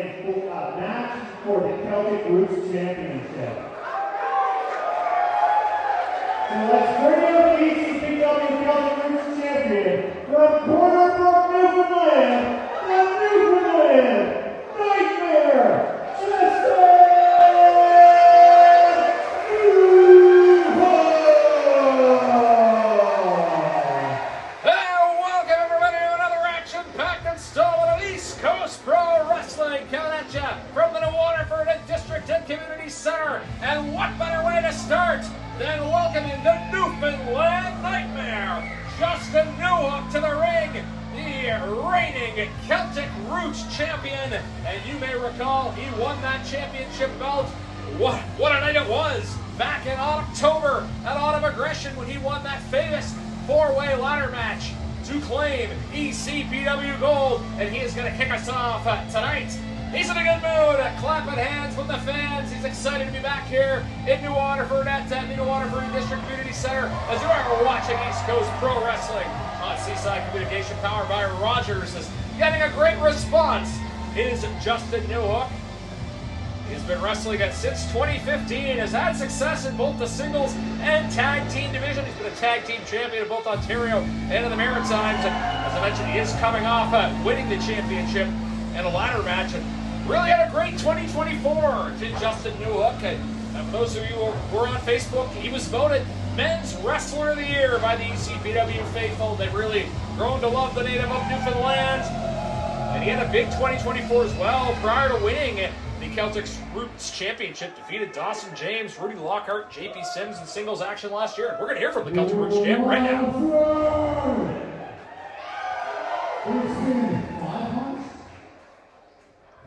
match for the Celtic Roots Championship. So let's bring out the ECPW Celtic Roots Champion from Corner Brook, Newfoundland, Nightmare, Justin! From the New Waterford District and Community Center. And what better way to start than welcoming the Newfoundland Nightmare, Justin Newhook, to the ring, the reigning Celtic Roots champion. And you may recall he won that championship belt. What a night it was back in October at Autumn Aggression when he won that famous four-way ladder match to claim ECPW gold. And he is going to kick us off tonight. He's in a good mood, clapping hands with the fans. He's excited to be back here in New Waterford at the New Waterford District Community Center as you are watching East Coast Pro Wrestling on Seaside Communication, powered by Rogers. Is getting a great response is Justin Newhook. He's been wrestling since 2015, has had success in both the singles and tag team division. He's been a tag team champion in both Ontario and in the Maritimes. And as I mentioned, he is coming off winning the championship in a ladder match. And really had a great 2024 to Justin Newhook. And for those of you who were on Facebook, he was voted Men's Wrestler of the Year by the ECPW faithful. They've really grown to love the native of Newfoundland. And he had a big 2024 as well prior to winning the Celtic Roots Championship. Defeated Dawson James, Rudy Lockhart, JP Sims in singles action last year. And we're going to hear from the Celtic Roots champ right now. It's been 5 months?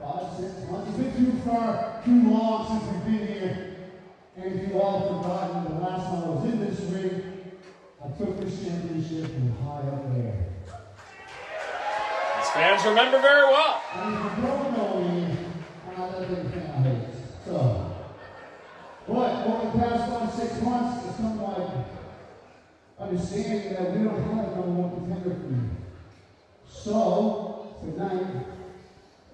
5, 6 months. It's been too long since we've been here. And if you all forgotten, the last time I was in this ring, I took this championship from high up there. These fans remember very well. And if you don't know me, I'm not a big fan of hate. So, but over the past 5, 6 months, it's come like understanding that we don't have number one contender for me. So, tonight,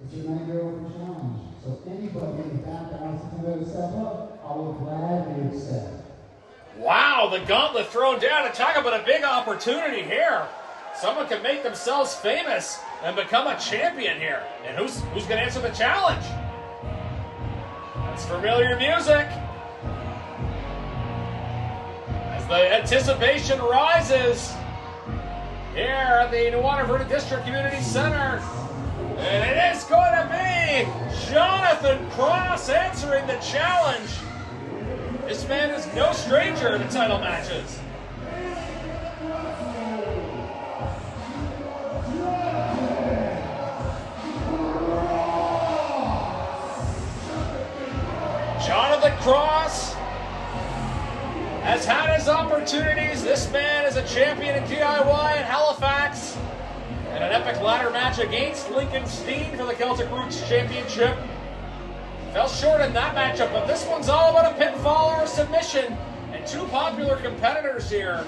it's a 90-year-old challenge. So anybody in the back that wants to step up, I will gladly accept. Wow, the gauntlet thrown down. And talk about a big opportunity here. Someone can make themselves famous and become a champion here. And who's going to answer the challenge? That's familiar music. As the anticipation rises here at the New Waterford District Community Center. And it is going to be Jonathan Cross answering the challenge. This man is no stranger to title matches. Jonathan Cross has had his opportunities. This man is a champion in DIY in Halifax. And an epic ladder match against Lincoln Steen for the Celtic Roots Championship. Fell short in that matchup, but this one's all about a pinfall or a submission. And two popular competitors here.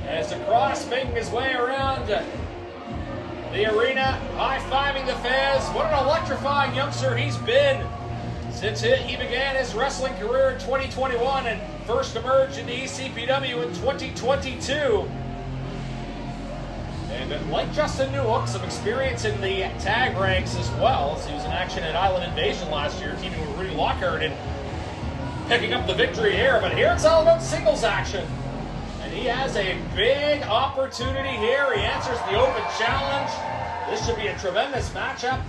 As the Cross making his way around the arena, high-fiving the fans. What an electrifying youngster he's been since he began his wrestling career in 2021 and first emerged in the ECPW in 2022. And like Justin Newhook, some experience in the tag ranks as well. So he was in action at Island Invasion last year, teaming with Rudy Lockhart and picking up the victory here. But here it's all about singles action. And he has a big opportunity here. He answers the open challenge. This should be a tremendous matchup.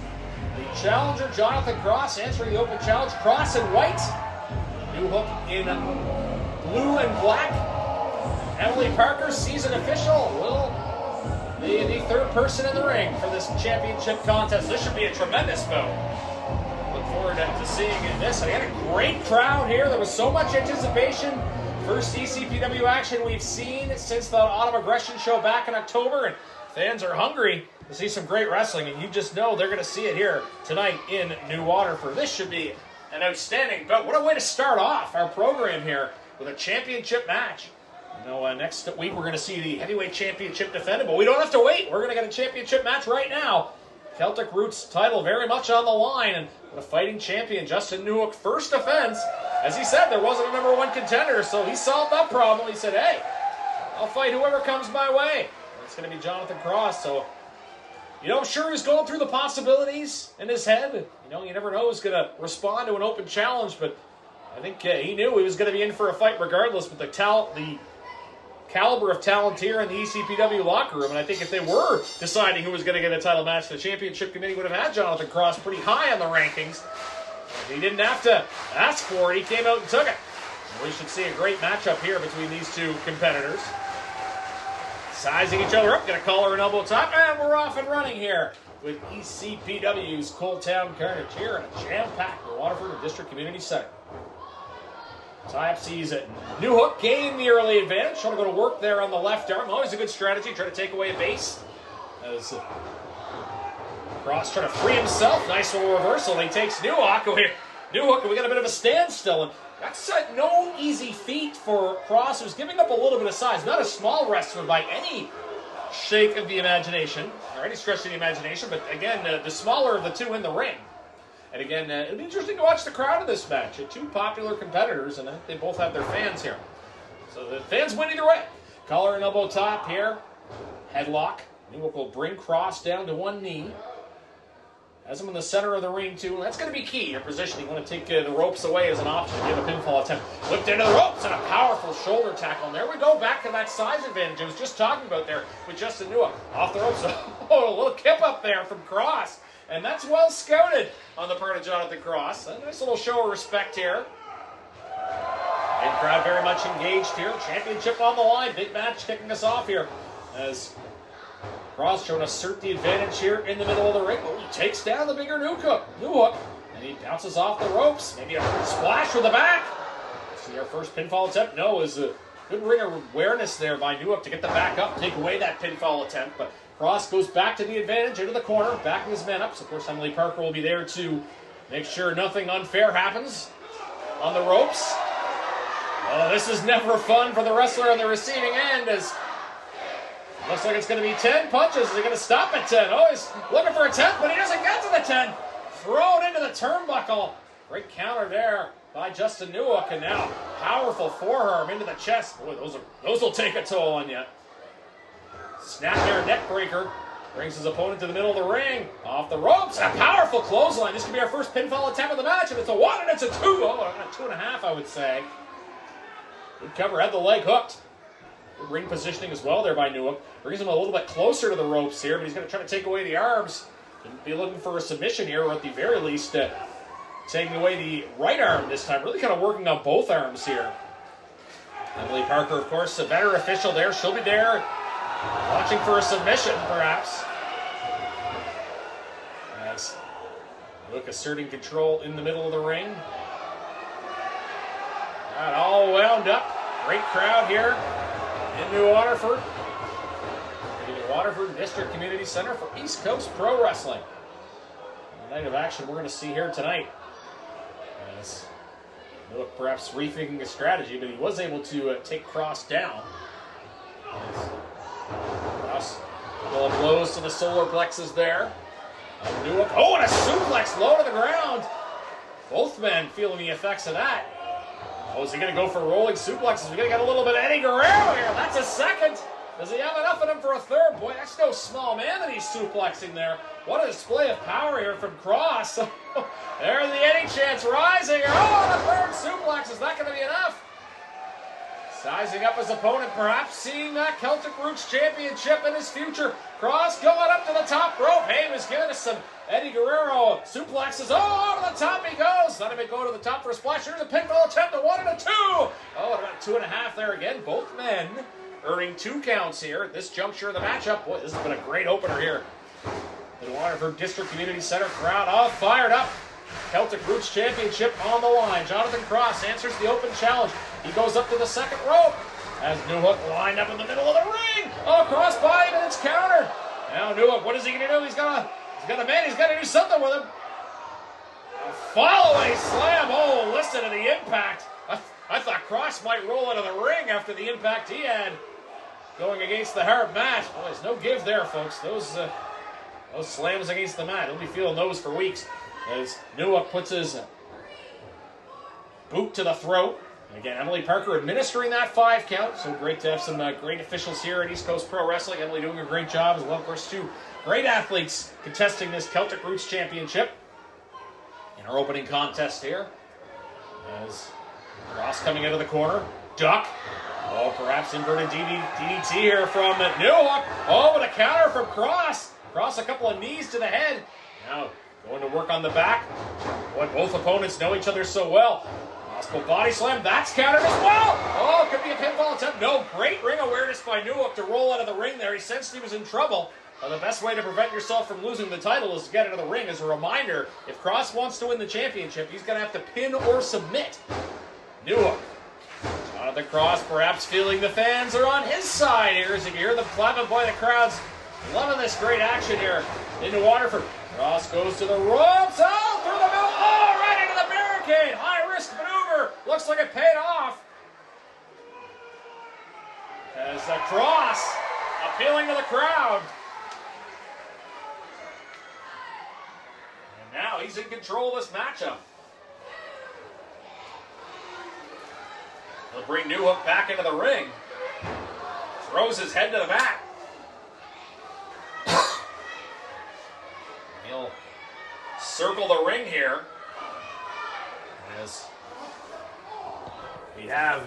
The challenger, Jonathan Cross, answering the open challenge. Cross in white. Newhook in blue and black. Emily Parker, season official, will be the third person in the ring for this championship contest. This should be a tremendous bout. Look forward to seeing this. And he had a great crowd here. There was so much anticipation. First ECPW action we've seen since the Autumn Aggression show back in October. And fans are hungry to see some great wrestling. And you just know they're going to see it here tonight in New Waterford. This should be an outstanding bout. What a way to start off our program here with a championship match. You know, next week we're going to see the heavyweight championship defended, but we don't have to wait. We're going to get a championship match right now Celtic Roots title very much on the line, and the fighting champion Justin Newhook, first defense. As he said, there wasn't a number one contender, so he solved that problem. He said, hey, I'll fight whoever comes my way. It's going to be Jonathan Cross, so I'm sure he's going through the possibilities in his head. You never know who's going to respond to an open challenge, but I think he knew he was going to be in for a fight regardless, but the caliber of talent here in the ECPW locker room, and I think if they were deciding who was going to get a title match, the championship committee would have had Jonathan Cross pretty high on the rankings. He didn't have to ask for it. He came out and took it. We should see a great matchup here between these two competitors. Sizing each other up, get a collar and elbow top, and we're off and running here with ECPW's Cold Town Carnage here in a jam-packed Waterford District Community Center. Tie-up sees it. Newhook gain the early advantage. Trying to go to work there on the left arm. Always a good strategy. Try to take away a base. As Cross trying to free himself. Nice little reversal. He takes Newhook. Newhook, and we got a bit of a standstill. And that's no easy feat for Cross, who's giving up a little bit of size. Not a small wrestler by any shake of the imagination, or any stretch of the imagination, but again, the smaller of the two in the ring. And again, it'll be interesting to watch the crowd of this match. Two popular competitors, and they both have their fans here. So the fans win either way. Collar and elbow top here. Headlock. Newhook will bring Cross down to one knee. Has him in the center of the ring, too. That's going to be key. Your position, you want to take the ropes away as an option. Give a pinfall attempt. Whipped into the ropes and a powerful shoulder tackle. And there we go, back to that size advantage I was just talking about there with Justin Newhook. Off the ropes. Oh, a little kip up there from Cross. And that's well scouted on the part of Jonathan Cross. A nice little show of respect here. And crowd very much engaged here. Championship on the line. Big match kicking us off here. As Cross trying to assert the advantage here in the middle of the ring. Oh, he takes down the bigger Newhook. And he bounces off the ropes. Maybe a splash with the back. See our first pinfall attempt. No, is a good ring awareness there by Newhook to get the back up, take away that pinfall attempt. But Cross goes back to the advantage, into the corner, backing his man up. So, of course, Emily Parker will be there to make sure nothing unfair happens on the ropes. Oh, this is never fun for the wrestler on the receiving end, as looks like it's going to be 10 punches. Is he going to stop at 10? Oh, he's looking for a 10th, but he doesn't get to the 10. Thrown into the turnbuckle. Great counter there by Justin Newhook, and now powerful forearm into the chest. Boy, those will take a toll on you. Snap there, neck breaker. Brings his opponent to the middle of the ring. Off the ropes, and a powerful clothesline. This could be our first pinfall attempt of the match, and it's a 1 and it's a 2. Oh, a 2.5, I would say. Good cover, had the leg hooked. Good ring positioning as well there by Newhook. Brings him a little bit closer to the ropes here, but he's going to try to take away the arms. He'll be looking for a submission here, or at the very least, taking away the right arm this time. Really kind of working on both arms here. Emily Parker, of course, a better official there. She'll be there watching for a submission, perhaps. As Newhook asserting control in the middle of the ring. Got all wound up. Great crowd here in New Waterford. The Waterford District Community Center for East Coast Pro Wrestling. The night of action we're going to see here tonight. As Newhook perhaps rethinking his strategy, but he was able to take Cross down. Cross, little blows to the solar plexus there. Newhook, oh, and a suplex low to the ground. Both men feeling the effects of that. Oh, is he going to go for rolling suplexes? We're going to get a little bit of Eddie Guerrero here. That's a second. Does he have enough in him for a third? Boy, that's no small man that he's suplexing there. What a display of power here from Cross. There's the Eddie chance rising. Oh, the third suplex. Is that going to be enough? Sizing up his opponent, perhaps seeing that Celtic Roots Championship in his future. Cross going up to the top rope. Hey, he was giving us some Eddie Guerrero suplexes. Oh, to the top he goes. Let him go to the top for a splash. Here's a pinfall attempt, a 1 and a 2. Oh, and about 2.5 there again. Both men earning 2 counts here at this juncture of the matchup. Boy, this has been a great opener here. The Waterford District Community Center crowd all fired up. Celtic Roots Championship on the line. Jonathan Cross answers the open challenge. He goes up to the second rope as Newhook lined up in the middle of the ring. Oh, Cross by him, and it's countered. Now Newhook, what is he going to do? He's got a man. He's got to do something with him. A follow-away slam. Oh, listen to the impact. I thought Cross might roll out of the ring after the impact he had going against the hard mat. Boy, there's no give there, folks. Those Those slams against the mat. He'll be feeling those for weeks as Newhook puts his boot to the throat. And again, Emily Parker administering that 5 count. So great to have some great officials here at East Coast Pro Wrestling. Emily doing a great job as well. Of course, 2 great athletes contesting this Celtic Roots Championship in our opening contest here. As Ross coming into the corner. Duck. Oh, perhaps inverted DDT here from Newhook. Oh, but a counter from Cross. Cross a couple of knees to the head. Now going to work on the back. Boy, both opponents know each other so well. Possible body slam. That's countered as well. Oh, could be a pinfall attempt. No, great ring awareness by Newhook to roll out of the ring there. He sensed he was in trouble. The best way to prevent yourself from losing the title is to get into the ring. As a reminder, if Cross wants to win the championship, he's going to have to pin or submit. Newhook. Jonathan Cross perhaps feeling the fans are on his side here as you can hear them clapping. Boy, the crowd's loving this great action here into Waterford. Cross goes to the ropes. Oh, through the middle. Oh, right into the barricade. High-risk maneuver. Looks like it paid off. As the Cross appealing to the crowd. And now he's in control of this matchup. He'll bring Newhook back into the ring. Throws his head to the mat. He'll circle the ring here. As we have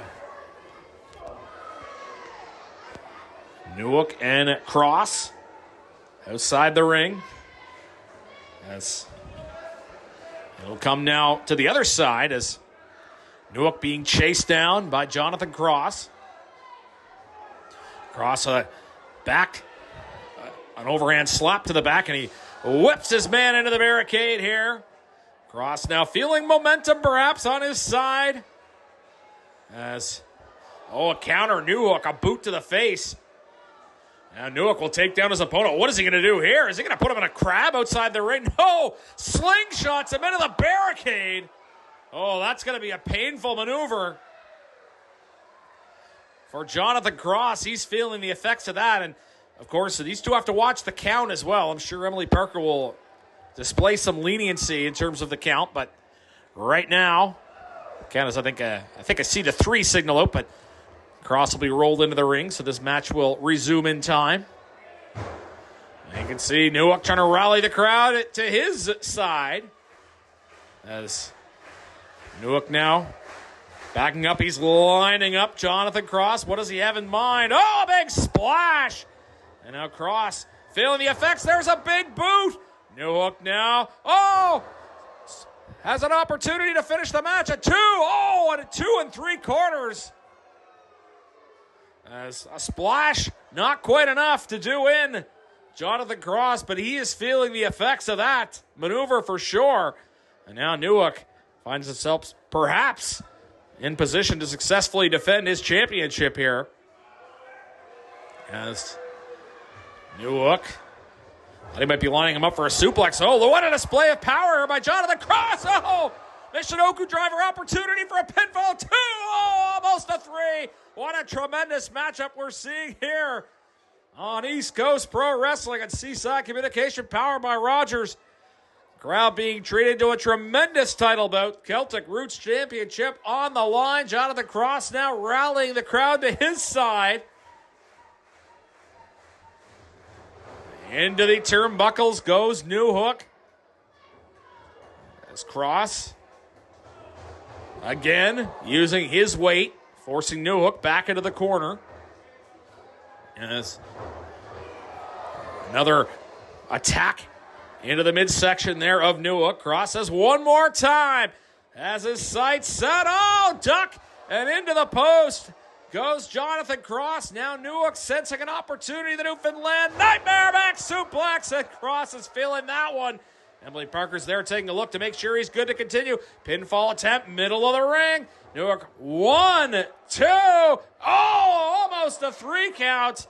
Newhook and Cross outside the ring. As it'll come now to the other side as Newhook being chased down by Jonathan Cross. Cross back, an overhand slap to the back, and he whips his man into the barricade here. Cross now feeling momentum perhaps on his side. As, a counter, Newhook, a boot to the face. Now Newhook will take down his opponent. What is he going to do here? Is he going to put him in a crab outside the ring? No! Slingshots him into the barricade. Oh, that's going to be a painful maneuver for Jonathan Cross. He's feeling the effects of that. And, of course, these two have to watch the count as well. I'm sure Emily Parker will display some leniency in terms of the count. But right now, count is, I think I see the 3 signal out, but Cross will be rolled into the ring, so this match will resume in time. And you can see Newhook trying to rally the crowd to his side. As Newhook now backing up. He's lining up Jonathan Cross. What does he have in mind? Oh, a big splash. And now Cross feeling the effects. There's a big boot. Newhook now. Oh, has an opportunity to finish the match at 2. Oh, at a 2 3/4. As a splash, not quite enough to do in Jonathan Cross, but he is feeling the effects of that maneuver for sure. And now Newhook finds himself perhaps in position to successfully defend his championship here. As Newhook, he might be lining him up for a suplex. Oh, what a display of power by Jonathan Cross. Oh, Michinoku driver opportunity for a pinfall. 2. Oh, almost a 3. What a tremendous matchup we're seeing here on East Coast Pro Wrestling and Seaside Communication, powered by Rogers. Crowd being treated to a tremendous title bout. Celtic Roots Championship on the line. Jonathan Cross now rallying the crowd to his side. Into the turnbuckles goes Newhook. As Cross, again, using his weight, forcing Newhook back into the corner. As another attack into the midsection there of Newhook. Cross says one more time. Has his sights set. Oh, duck. And into the post goes Jonathan Cross. Now Newhook sensing an opportunity. The Newfoundland Nightmare back suplex. And Cross is feeling that one. Emily Parker's there taking a look to make sure he's good to continue. Pinfall attempt, middle of the ring. Newhook, 1, 2. Oh, almost a 3 count.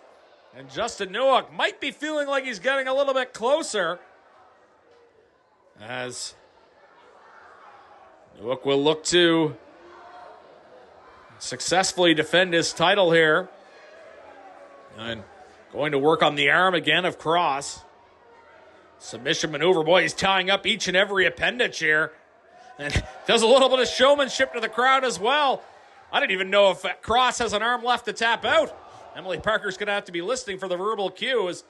And Justin Newhook might be feeling like he's getting a little bit closer. As Newhook will look to successfully defend his title here. And going to work on the arm again of Cross. Submission maneuver. Boy, he's tying up each and every appendage here. And does a little bit of showmanship to the crowd as well. I didn't even know if Cross has an arm left to tap out. Emily Parker's going to have to be listening for the verbal cue as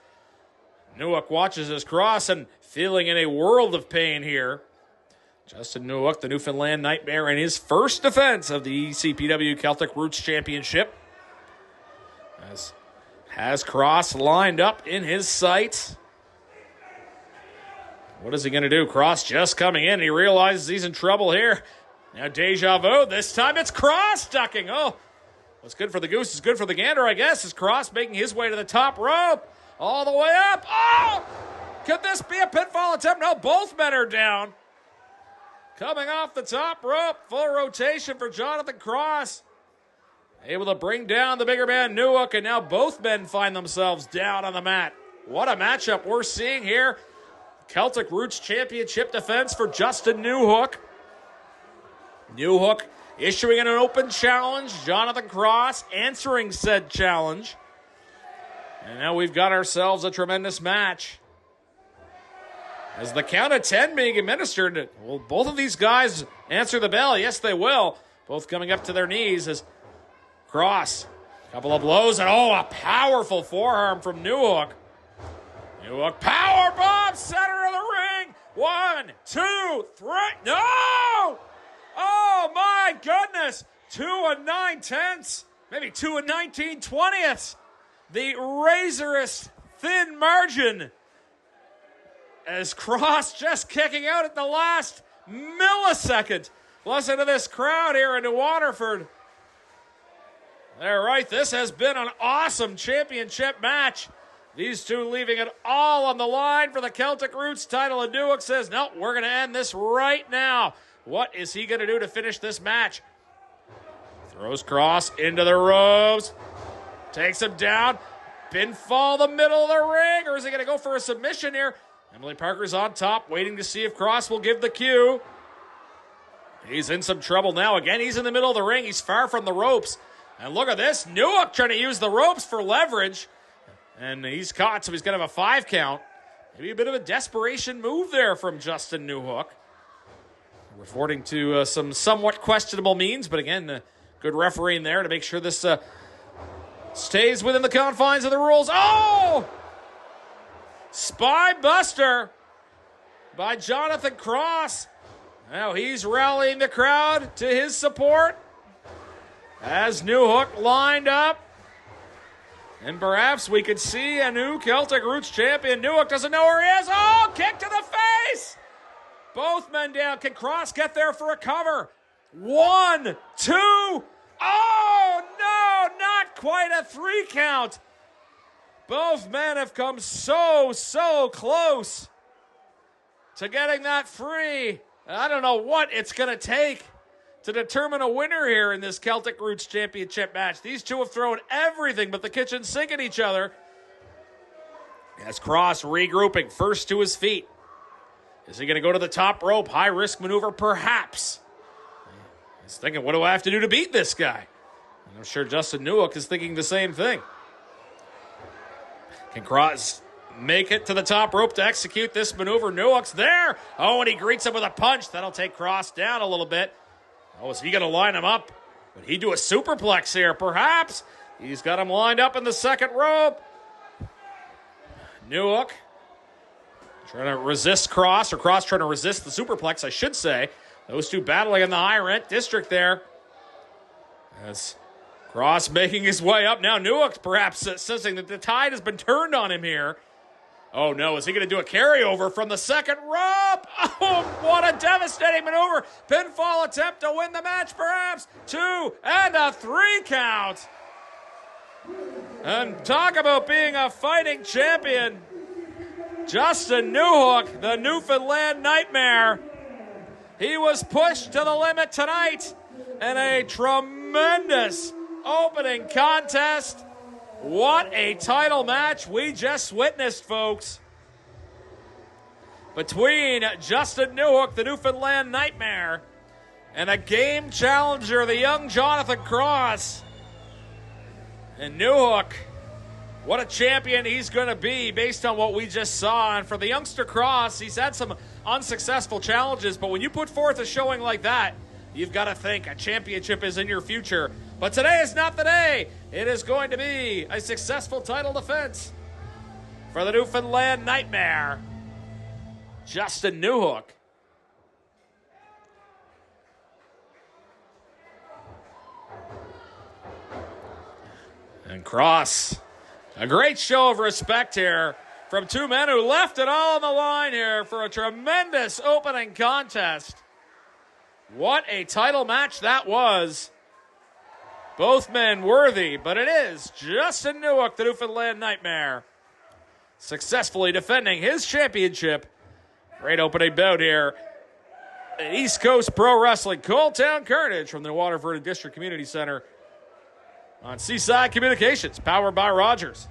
Newhook watches his Cross and feeling in a world of pain here. Justin Newhook, the Newfoundland Nightmare, in his first defense of the ECPW Celtic Roots Championship. Has Cross lined up in his sights. What is he going to do? Cross just coming in. He realizes he's in trouble here. Now deja vu. This time it's Cross ducking. Oh, what's good for the goose is good for the gander, I guess. Is Cross making his way to the top rope. All the way up. Oh! Could this be a pinfall attempt? No, both men are down. Coming off the top rope. Full rotation for Jonathan Cross. Able to bring down the bigger man, Newhook, and now both men find themselves down on the mat. What a matchup we're seeing here. Celtic Roots Championship defense for Justin Newhook. Newhook issuing an open challenge. Jonathan Cross answering said challenge. And now we've got ourselves a tremendous match. As the count of 10 being administered, will both of these guys answer the bell? Yes, they will. Both coming up to their knees as Cross, a couple of blows, and a powerful forearm from Newhook. Newhook, power bomb, center of the ring. 1, 2, 3, no! Oh my goodness! 2 9/10, maybe 2 19/20. The razorous thin margin as Cross just kicking out at the last millisecond. Listen to this crowd here in New Waterford. They're right. This has been an awesome championship match. These two leaving it all on the line for the Celtic Roots title. And Newhook says, no, we're going to end this right now. What is he going to do to finish this match? Throws Cross into the ropes. Takes him down. Pinfall the middle of the ring. Or is he going to go for a submission here? Emily Parker's on top, waiting to see if Cross will give the cue. He's in some trouble now. Again, he's in the middle of the ring. He's far from the ropes. And look at this. Newhook trying to use the ropes for leverage. And he's caught, so he's going to have a 5 count. Maybe a bit of a desperation move there from Justin Newhook. Resorting to some somewhat questionable means, but again, good refereeing there to make sure this stays within the confines of the rules. Oh! Spy Buster by Jonathan Cross. Now he's rallying the crowd to his support as Newhook lined up. And perhaps we could see a new Celtic Roots champion. Newhook doesn't know where he is. Oh, kick to the face! Both men down. Can Cross get there for a cover? 1, 2. Oh, no, not quite a 3 count. Both men have come so close to getting that free. I don't know what it's going to take to determine a winner here in this Celtic Roots Championship match. These two have thrown everything but the kitchen sink at each other. As Cross regrouping first to his feet. Is he going to go to the top rope? High risk maneuver, perhaps. He's thinking, what do I have to do to beat this guy? And I'm sure Justin Newhook is thinking the same thing. Can Cross make it to the top rope to execute this maneuver? Newhook's there. Oh, and he greets him with a punch. That'll take Cross down a little bit. Oh, is he going to line him up? Would he do a superplex here? Perhaps. He's got him lined up in the second rope. Newhook trying to resist Cross, or Cross trying to resist the superplex, I should say. Those two battling in the high rent district there. As Cross making his way up. Now Newhook perhaps sensing that the tide has been turned on him here. Oh no, is he going to do a carryover from the second rope? Oh, what a devastating maneuver. Pinfall attempt to win the match perhaps. 2 and a 3 count. And talk about being a fighting champion. Justin Newhook, the Newfoundland Nightmare. He was pushed to the limit tonight in a tremendous opening contest. What a title match we just witnessed, folks. Between Justin Newhook, the Newfoundland Nightmare, and a game challenger, the young Jonathan Cross. And Newhook what a champion he's going to be based on what we just saw. And for the youngster Cross, he's had some unsuccessful challenges, but when you put forth a showing like that, you've got to think a championship is in your future. But today is not the day. It is going to be a successful title defense for the Newfoundland Nightmare, Justin Newhook. And Cross, a great show of respect here from two men who left it all on the line here for a tremendous opening contest. What a title match that was. Both men worthy, but it is Justin Newhook, the Newfoundland Nightmare, successfully defending his championship. Great opening bout here at East Coast Pro Wrestling, Coaltown Carnage from the Waterford District Community Center on Seaside Communications, powered by Rogers.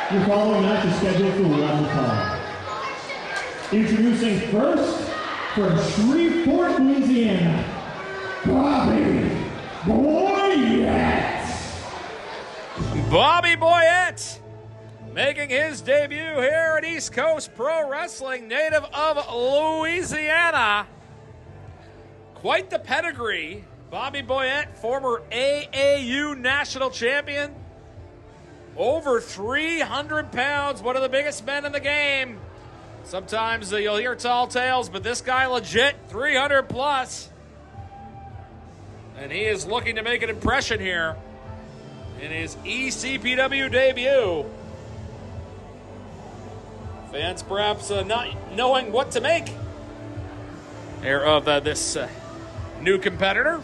The following match is scheduled for one time. Introducing first, from Shreveport, Louisiana, Bobby Boyette. Bobby Boyette making his debut here at East Coast Pro Wrestling, native of Louisiana. Quite the pedigree. Bobby Boyette, former AAU national champion. Over 300 pounds, one of the biggest men in the game. Sometimes you'll hear tall tales, but this guy legit 300 plus. And he is looking to make an impression here in his ECPW debut. Fans perhaps not knowing what to make here of this new competitor.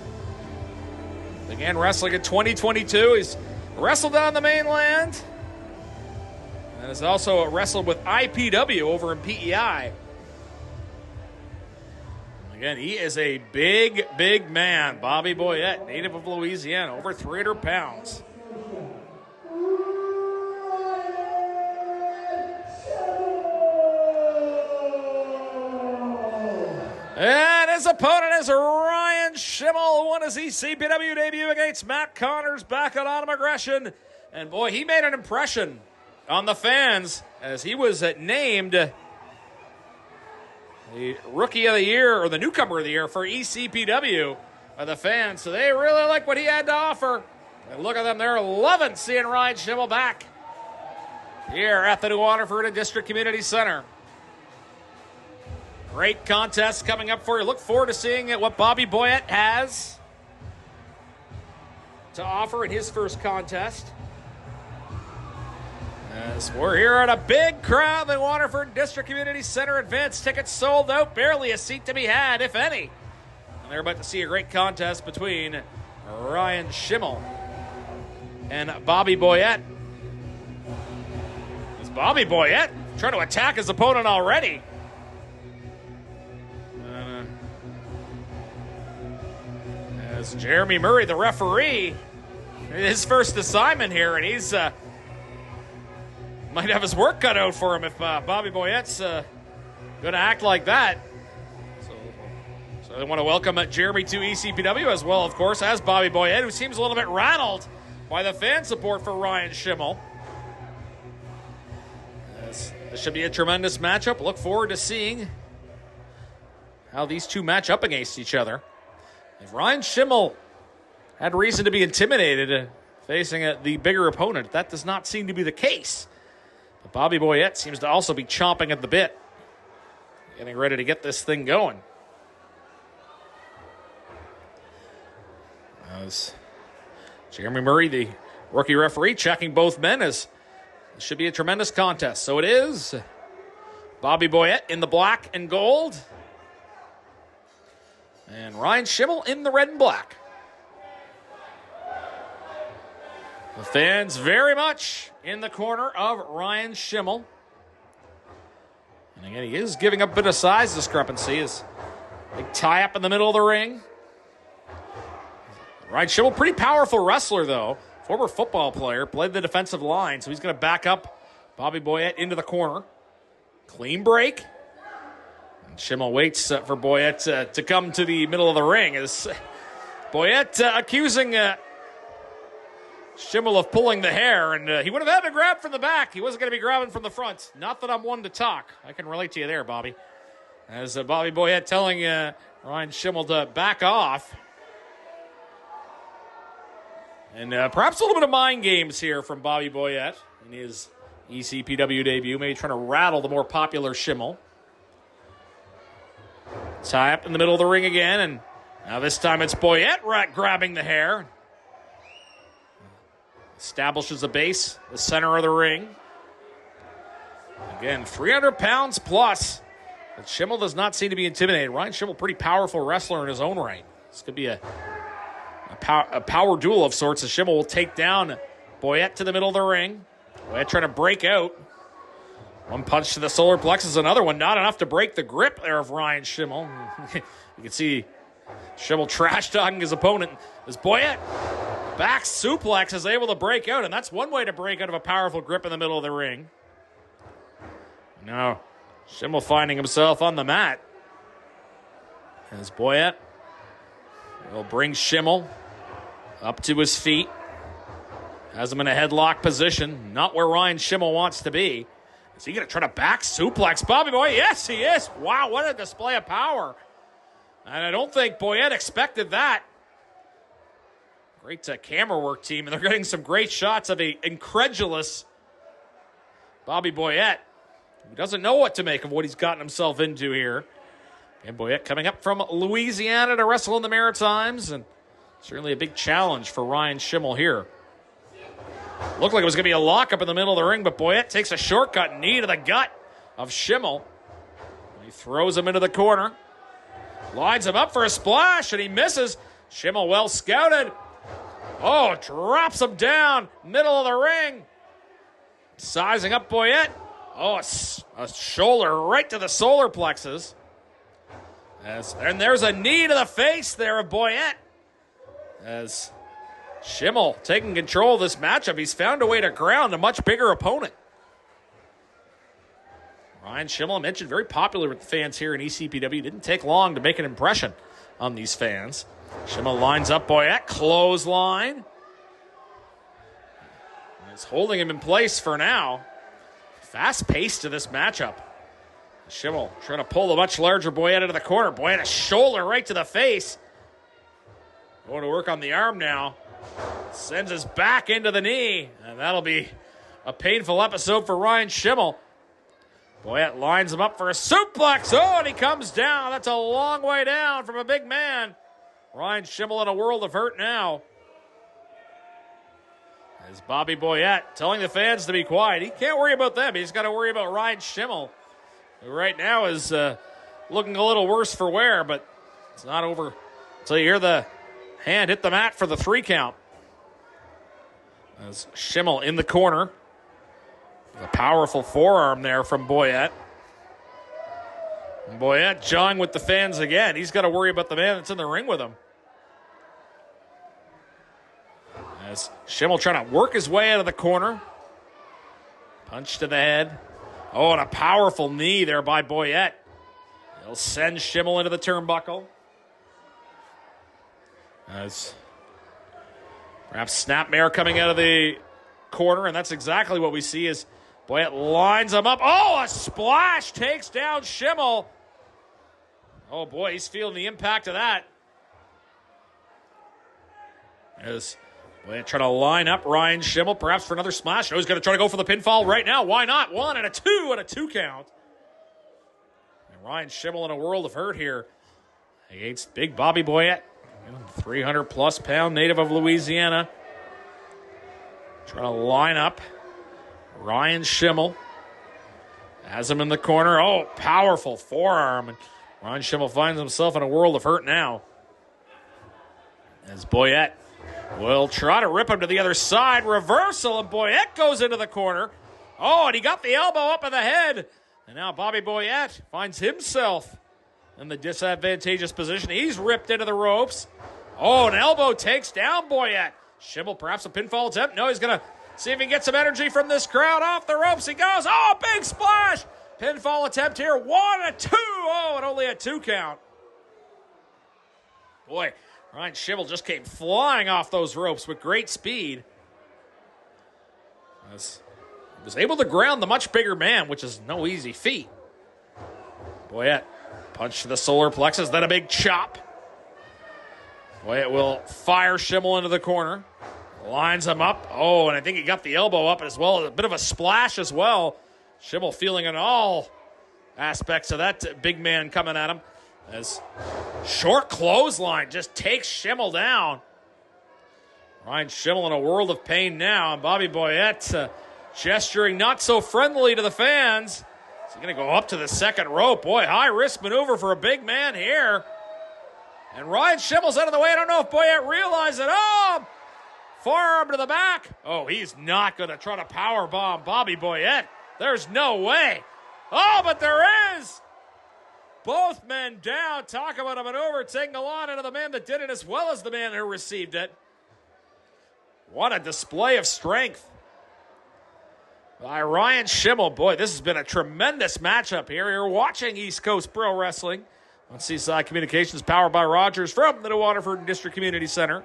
Began wrestling in 2022. He's wrestled on the mainland and has also wrestled with IPW over in PEI. Again, he is a big, big man. Bobby Boyette, native of Louisiana, over 300 pounds. And his opponent is Ryan Schimmel, who won his ECPW debut against Matt Connors back at Autumn Aggression. And boy, he made an impression on the fans as he was named the Rookie of the Year, or the Newcomer of the Year for ECPW by the fans. So they really like what he had to offer. And look at them, they're loving seeing Ryan Schimmel back here at the New Waterford District Community Center. Great contest coming up for you. Look forward to seeing what Bobby Boyette has to offer in his first contest. As we're here at a big crowd, the Waterford District Community Center. Advance tickets sold out. Barely a seat to be had, if any. And they're about to see a great contest between Ryan Schimmel and Bobby Boyette. Is Bobby Boyette trying to attack his opponent already? As Jeremy Murray, the referee, his first assignment here, and he's might have his work cut out for him if Bobby Boyette's going to act like that. So they want to welcome Jeremy to ECPW as well, of course, as Bobby Boyette, who seems a little bit rattled by the fan support for Ryan Schimmel. This should be a tremendous matchup. Look forward to seeing how these two match up against each other. If Ryan Schimmel had reason to be intimidated facing the bigger opponent, that does not seem to be the case. But Bobby Boyette seems to also be chomping at the bit, getting ready to get this thing going. As Jeremy Murray, the rookie referee, checking both men, as this should be a tremendous contest. So it is. Bobby Boyette in the black and gold, And Ryan Schimmel in the red and black. The fans very much in the corner of Ryan Schimmel. And again, he is giving up a bit of size discrepancy. His big tie-up in the middle of the ring. Ryan Schimmel, pretty powerful wrestler, though. Former football player, played the defensive line, so he's going to back up Bobby Boyette into the corner. Clean break. And Schimmel waits for Boyette to come to the middle of the ring. As Boyette accusing Schimmel of pulling the hair, and he would have had to grab from the back. He wasn't going to be grabbing from the front. Not that I'm one to talk. I can relate to you there, Bobby. As Bobby Boyette telling Ryan Schimmel to back off. And perhaps a little bit of mind games here from Bobby Boyette in his ECPW debut. Maybe trying to rattle the more popular Schimmel. Tie up in the middle of the ring again, and now this time it's Boyette grabbing the hair. Establishes a base, the center of the ring. Again, 300 pounds plus. But Schimmel does not seem to be intimidated. Ryan Schimmel, pretty powerful wrestler in his own right. This could be a power duel of sorts as Schimmel will take down Boyette to the middle of the ring. Boyette trying to break out. One punch to the solar plexus, another one. Not enough to break the grip there of Ryan Schimmel. You can see Schimmel trash-talking his opponent as Boyette back suplex is able to break out, and that's one way to break out of a powerful grip in the middle of the ring. Now, Schimmel finding himself on the mat. As Boyette will bring Schimmel up to his feet. Has him in a headlock position. Not where Ryan Schimmel wants to be. Is he going to try to back suplex Bobby Boyette? Yes, he is. Wow, what a display of power. And I don't think Boyette expected that. Great camera work team, and they're getting some great shots of the incredulous Bobby Boyette, who doesn't know what to make of what he's gotten himself into here. And Boyette coming up from Louisiana to wrestle in the Maritimes, and certainly a big challenge for Ryan Schimmel here. Looked like it was going to be a lockup in the middle of the ring, but Boyette takes a shortcut, knee to the gut of Schimmel. He throws him into the corner. Lines him up for a splash, and he misses. Schimmel well scouted. Oh, drops him down, middle of the ring. Sizing up Boyette. Oh, a shoulder right to the solar plexus. And there's a knee to the face there of Boyette. As Schimmel taking control of this matchup, he's found a way to ground a much bigger opponent. Ryan Schimmel, I mentioned, very popular with the fans here in ECPW. Didn't take long to make an impression on these fans. Schimmel lines up Boyette, clothesline. He's holding him in place for now. Fast pace to this matchup. Schimmel trying to pull the much larger Boyette into the corner. Boyette, a shoulder right to the face. Going to work on the arm now. Sends his back into the knee. And that'll be a painful episode for Ryan Schimmel. Boyette lines him up for a suplex. Oh, and he comes down. That's a long way down from a big man. Ryan Schimmel in a world of hurt now. As Bobby Boyette telling the fans to be quiet. He can't worry about them. He's got to worry about Ryan Schimmel, who right now is looking a little worse for wear, but it's not over until you hear the hand hit the mat for the 3 count. As Schimmel in the corner. A powerful forearm there from Boyette. And Boyette jawing with the fans again. He's got to worry about the man that's in the ring with him. As Schimmel trying to work his way out of the corner. Punch to the head. Oh, and a powerful knee there by Boyette. He'll send Schimmel into the turnbuckle. As perhaps snapmare coming out of the corner, and that's exactly what we see as Boyette lines him up. Oh, a splash takes down Schimmel. Oh, boy, he's feeling the impact of that. As Boyette trying to line up Ryan Schimmel, perhaps for another smash. Oh, he's going to try to go for the pinfall right now. Why not? 1 and a 2 and a 2 count. And Ryan Schimmel in a world of hurt here against big Bobby Boyette. 300-plus pound native of Louisiana. Trying to line up Ryan Schimmel. Has him in the corner. Oh, powerful forearm. And Ryan Schimmel finds himself in a world of hurt now. As Boyette will try to rip him to the other side. Reversal, and Boyette goes into the corner. Oh, and he got the elbow up in the head. And now Bobby Boyette finds himself in the disadvantageous position. He's ripped into the ropes. Oh, an elbow takes down Boyette. Schimmel, perhaps a pinfall attempt. No, he's going to see if he can get some energy from this crowd. Off the ropes he goes. Oh, big splash. Pinfall attempt here. 1, 2. Oh, and only a 2 count. Boy, Ryan Schimmel just came flying off those ropes with great speed. Was able to ground the much bigger man, which is no easy feat. Boyette punch to the solar plexus, then a big chop. Boyette will fire Schimmel into the corner. Lines him up. Oh, and I think he got the elbow up as well. A bit of a splash as well. Schimmel feeling in all aspects of that big man coming at him. As short clothesline just takes Schimmel down. Ryan Schimmel in a world of pain now. And Bobby Boyette gesturing not so friendly to the fans. He's going to go up to the second rope. Boy, high-risk maneuver for a big man here. And Ryan Schimmel's out of the way. I don't know if Boyette realized it. Oh, forearm to the back. Oh, he's not going to try to powerbomb Bobby Boyette. There's no way. Oh, but there is. Both men down. Talk about a maneuver taking a lot out of the man that did it as well as the man who received it. What a display of strength by Ryan Schimmel. Boy, this has been a tremendous matchup here. You're watching East Coast Pro Wrestling on Seaside Communications, powered by Rogers from the New Waterford District Community Center.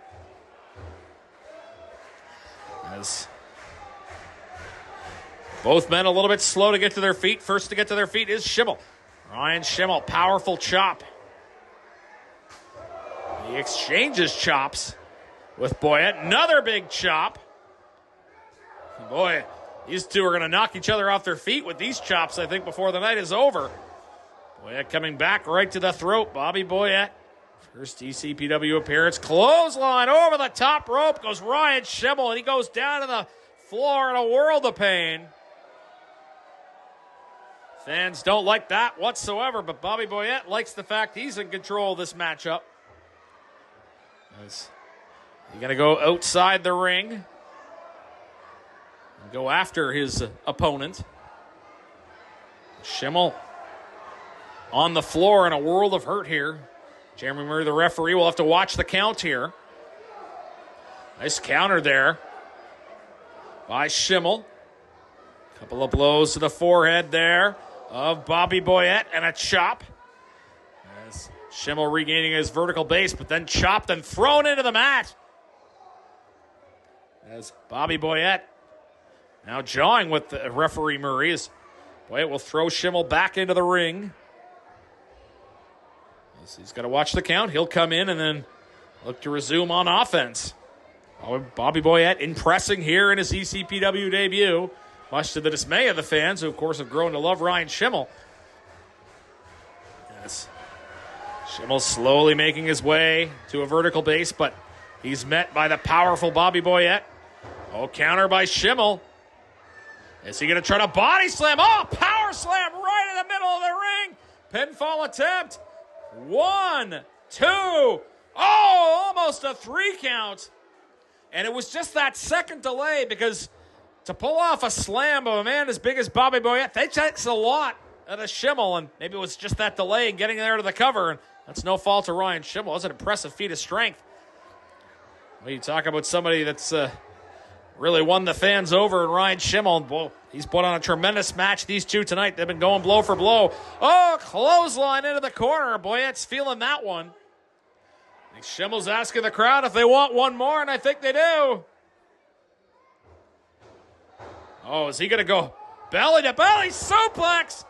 As both men a little bit slow to get to their feet. First to get to their feet is Schimmel. Ryan Schimmel, powerful chop. He exchanges chops with Boyette. Another big chop. Boy, these two are going to knock each other off their feet with these chops, I think, before the night is over. Boyette coming back right to the throat. Bobby Boyette. First ECPW appearance. Clothesline over the top rope goes Ryan Schimmel, and he goes down to the floor in a world of pain. Fans don't like that whatsoever, but Bobby Boyette likes the fact he's in control of this matchup. He's going to go outside the ring and go after his opponent. Schimmel on the floor in a world of hurt here. Jeremy Murray, the referee, will have to watch the count here. Nice counter there by Schimmel. Couple of blows to the forehead there of Bobby Boyette and a chop. As Schimmel regaining his vertical base, but then chopped and thrown into the mat. As Bobby Boyette now jawing with the referee Murray. As Boyette will throw Schimmel back into the ring. As he's got to watch the count. He'll come in and then look to resume on offense. Bobby Boyette impressing here in his ECPW debut, much to the dismay of the fans, who, of course, have grown to love Ryan Schimmel. Yes. Schimmel slowly making his way to a vertical base, but he's met by the powerful Bobby Boyette. Oh, counter by Schimmel. Is he going to try to body slam? Oh, power slam right in the middle of the ring. Pinfall attempt. 1, 2. Oh, almost a 3 count. And it was just that second delay, because to pull off a slam of a man as big as Bobby Boyette, that takes a lot out of Schimmel, and maybe it was just that delay in getting there to the cover, and that's no fault of Ryan Schimmel. It was an impressive feat of strength. Well, you talk about somebody that's really won the fans over in Ryan Schimmel. Boy, he's put on a tremendous match, these two tonight. They've been going blow for blow. Oh, clothesline into the corner. Boyette's feeling that one. I think Schimmel's asking the crowd if they want one more, and I think they do. Oh, is he going to go belly to belly suplex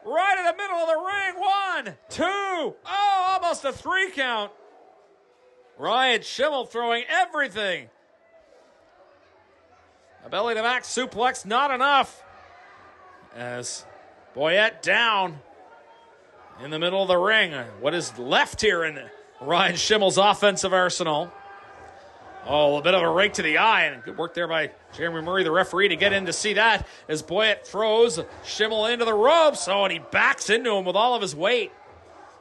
right in the middle of the ring? 1, 2. Oh, almost a 3 count. Ryan Schimmel throwing everything. A belly to back suplex, not enough. As Boyette down in the middle of the ring. What is left here in Ryan Schimmel's offensive arsenal? Oh, a bit of a rake to the eye, and good work there by Jeremy Murray, the referee, to get in to see that as Boyette throws Schimmel into the ropes. Oh, and he backs into him with all of his weight.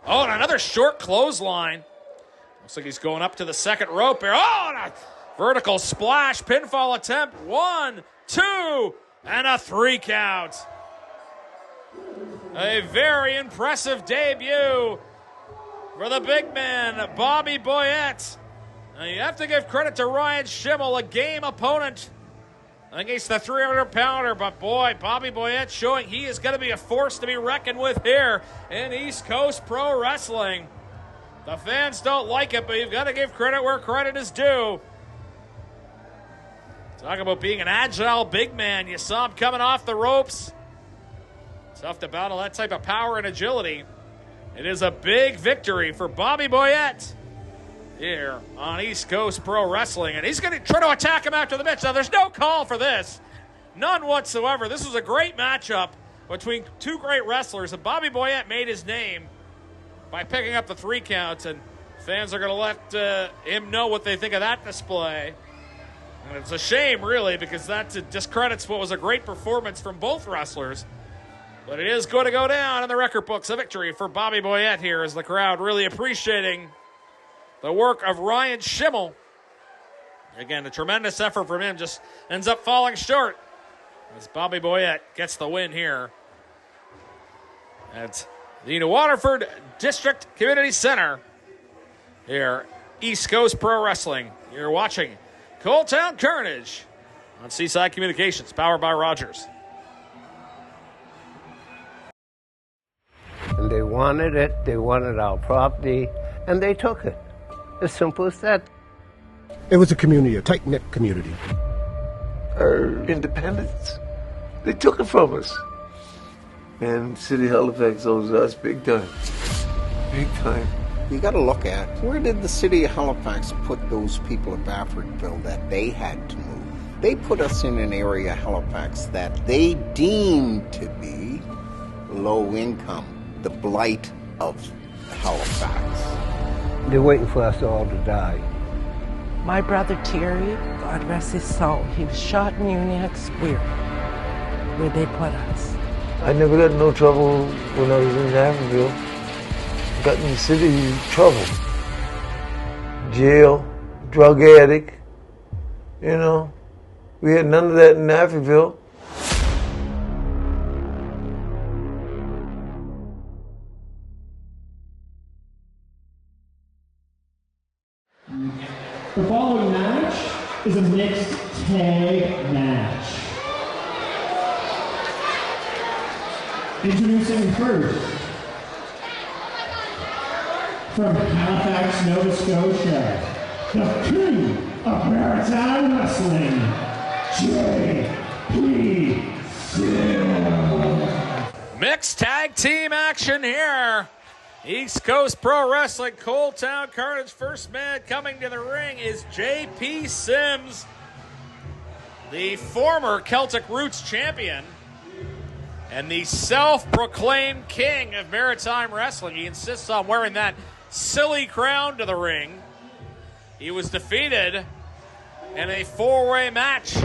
Oh, and another short clothesline. Looks like he's going up to the second rope here. Oh, and a vertical splash, pinfall attempt. 1, 2, and a 3 count. A very impressive debut for the big man, Bobby Boyette. Now you have to give credit to Ryan Schimmel, a game opponent against the 300-pounder. But boy, Bobby Boyette showing he is going to be a force to be reckoned with here in East Coast Pro Wrestling. The fans don't like it, but you've got to give credit where credit is due. Talk about being an agile big man. You saw him coming off the ropes. Tough to battle that type of power and agility. It is a big victory for Bobby Boyette here on East Coast Pro Wrestling. And he's going to try to attack him after the match. Now, there's no call for this. None whatsoever. This was a great matchup between two great wrestlers. And Bobby Boyette made his name by picking up the 3 counts. And fans are going to let him know what they think of that display. And it's a shame, really, because that discredits what was a great performance from both wrestlers. But it is going to go down in the record books. A victory for Bobby Boyette here as the crowd really appreciating the work of Ryan Schimmel. Again, a tremendous effort from him just ends up falling short as Bobby Boyette gets the win here at the New Waterford District Community Center here, East Coast Pro Wrestling. You're watching Coal Town Carnage on Seaside Communications, powered by Rogers. And they wanted it, they wanted our property, and they took it. As simple as that. It was a community, a tight-knit community. Our independence, they took it from us. And City of Halifax owes us big time. Big time. You got to look at, where did the City of Halifax put those people of Africville that they had to move? They put us in an area, Halifax, that they deemed to be low income. The blight of Halifax. They're waiting for us all to die. My brother Terry, God rest his soul, he was shot in Uniacke Square, where they put us. I never got in no trouble when I was in Africville. Got in the city trouble. Jail, drug addict, you know. We had none of that in Africville. The following match is a mixed tag match. Introducing first, from Halifax, Nova Scotia, the king of maritime wrestling, J.P. Sims. Mixed tag team action here. East Coast Pro Wrestling, Coal Town Carnage. First man coming to the ring is J.P. Sims, the former Celtic Roots champion and the self-proclaimed king of maritime wrestling. He insists on wearing that silly crown to the ring. He was defeated in a 4-way match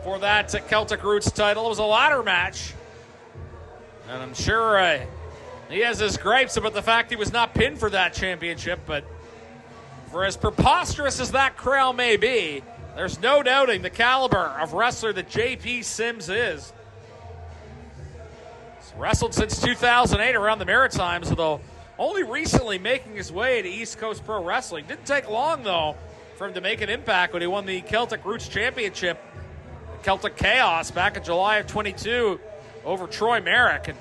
for that Celtic Roots title. It was a ladder match. And I'm sure he has his gripes about the fact he was not pinned for that championship, but for as preposterous as that crown may be, there's no doubting the caliber of wrestler that J.P. Sims is. He's wrestled since 2008 around the Maritimes, although only recently making his way to East Coast Pro Wrestling. Didn't take long, though, for him to make an impact when he won the Celtic Roots Championship, Celtic Chaos, back in July of 22 over Troy Merrick, and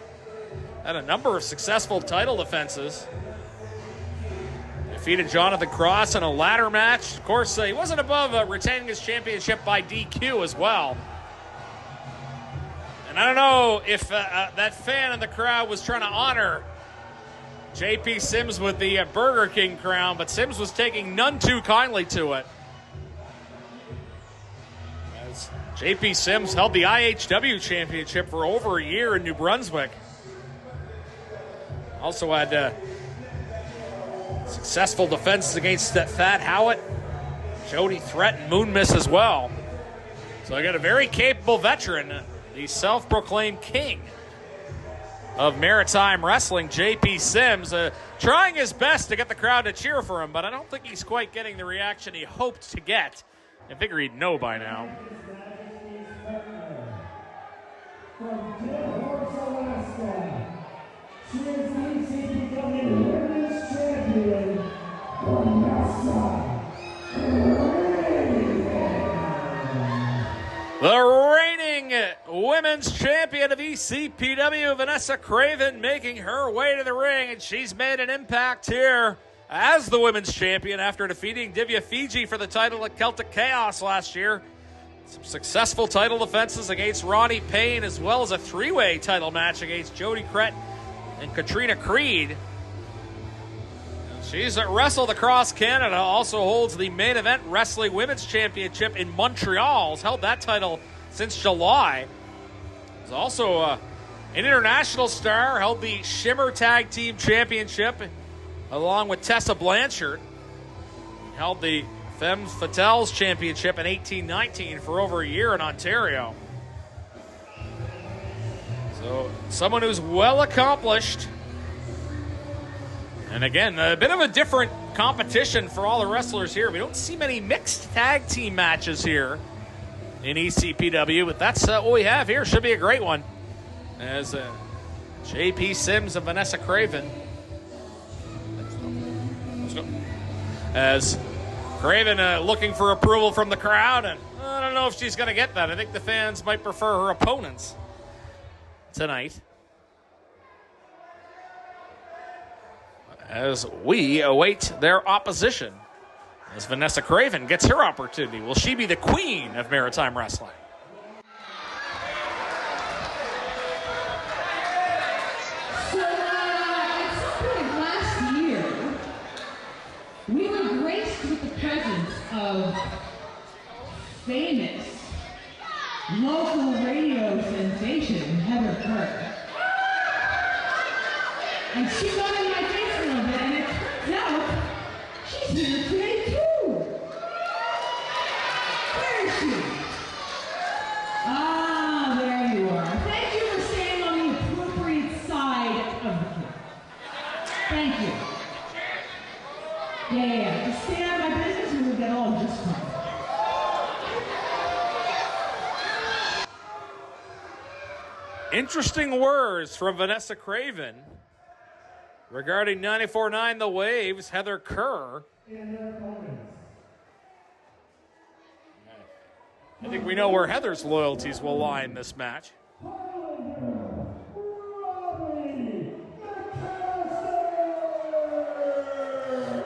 had a number of successful title defenses. Defeated Jonathan Cross in a ladder match. Of course, he wasn't above retaining his championship by DQ as well. And I don't know if that fan in the crowd was trying to honor J.P. Sims with the Burger King crown, but Sims was taking none too kindly to it. As J.P. Sims held the IHW championship for over a year in New Brunswick. Also had successful defenses against Thad Howitt, Jody Threat, and Moon Miss as well. So I got a very capable veteran, the self-proclaimed king of Maritime Wrestling, JP Sims, trying his best to get the crowd to cheer for him, but I don't think he's quite getting the reaction he hoped to get. I figure he'd know by now. She is the ECPW Women's Champion, Vanessa The reigning women's champion of ECPW, Vanessa Craven, making her way to the ring, and she's made an impact here as the women's champion after defeating Divya Fiji for the title at Celtic Chaos last year. Some successful title defenses against Ronnie Payne, as well as a three-way title match against Jody Krett and Katrina Creed. She's wrestled across Canada, also holds the main event wrestling women's championship in Montreal. Has held that title since July. Is also an international star, held the Shimmer Tag Team Championship along with Tessa Blanchard. Held the Femmes Fatales Championship in 18-19 for over a year in Ontario. So someone who's well accomplished. And again, a bit of a different competition for all the wrestlers here. We don't see many mixed tag team matches here in ECPW, but that's what we have here. Should be a great one. As JP Sims and Vanessa Craven. As Craven looking for approval from the crowd, and I don't know if she's going to get that. I think the fans might prefer her opponents tonight. As we await their opposition, as Vanessa Craven gets her opportunity. Will she be the queen of Maritime Wrestling? So, at some point last year, we were graced with the presence of famous local radio sensation Heather Kerr. And she got in my face a little bit, and it turns out she's here today too. Where is she? Ah, there you are. Thank you for staying on the appropriate side of the clip. Thank you. Yeah. Just stay out of my business and we'll get along just fine. Interesting words from Vanessa Craven regarding 94.9 The Waves, Heather Kerr. I think we know where Heather's loyalties will lie in this match.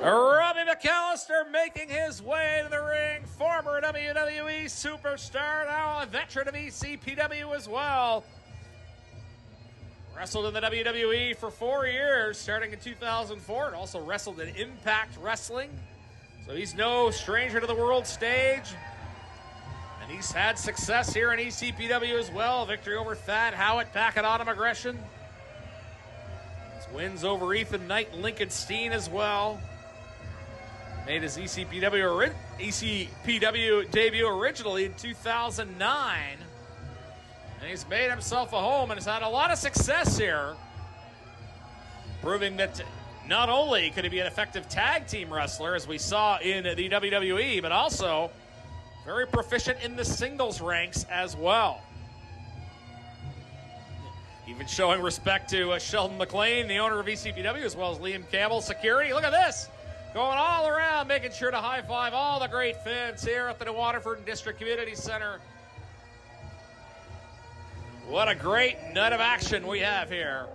Robbie McAllister making his way to the ring. Former WWE superstar, now a veteran of ECPW as well. Wrestled in the WWE for 4 years, starting in 2004, and also wrestled in Impact Wrestling. So he's no stranger to the world stage. And he's had success here in ECPW as well. Victory over Thad Howitt back at Autumn Aggression. His wins over Ethan Knight and Lincoln Steen as well. Made his ECPW debut originally in 2009. And he's made himself a home and has had a lot of success here, proving that not only could he be an effective tag team wrestler, as we saw in the WWE, but also very proficient in the singles ranks as well. Even showing respect to Sheldon McLean, the owner of ECPW, as well as Liam Campbell Security. Look at this. Going all around, making sure to high-five all the great fans here at the New Waterford District Community Center. What a great night of action we have here.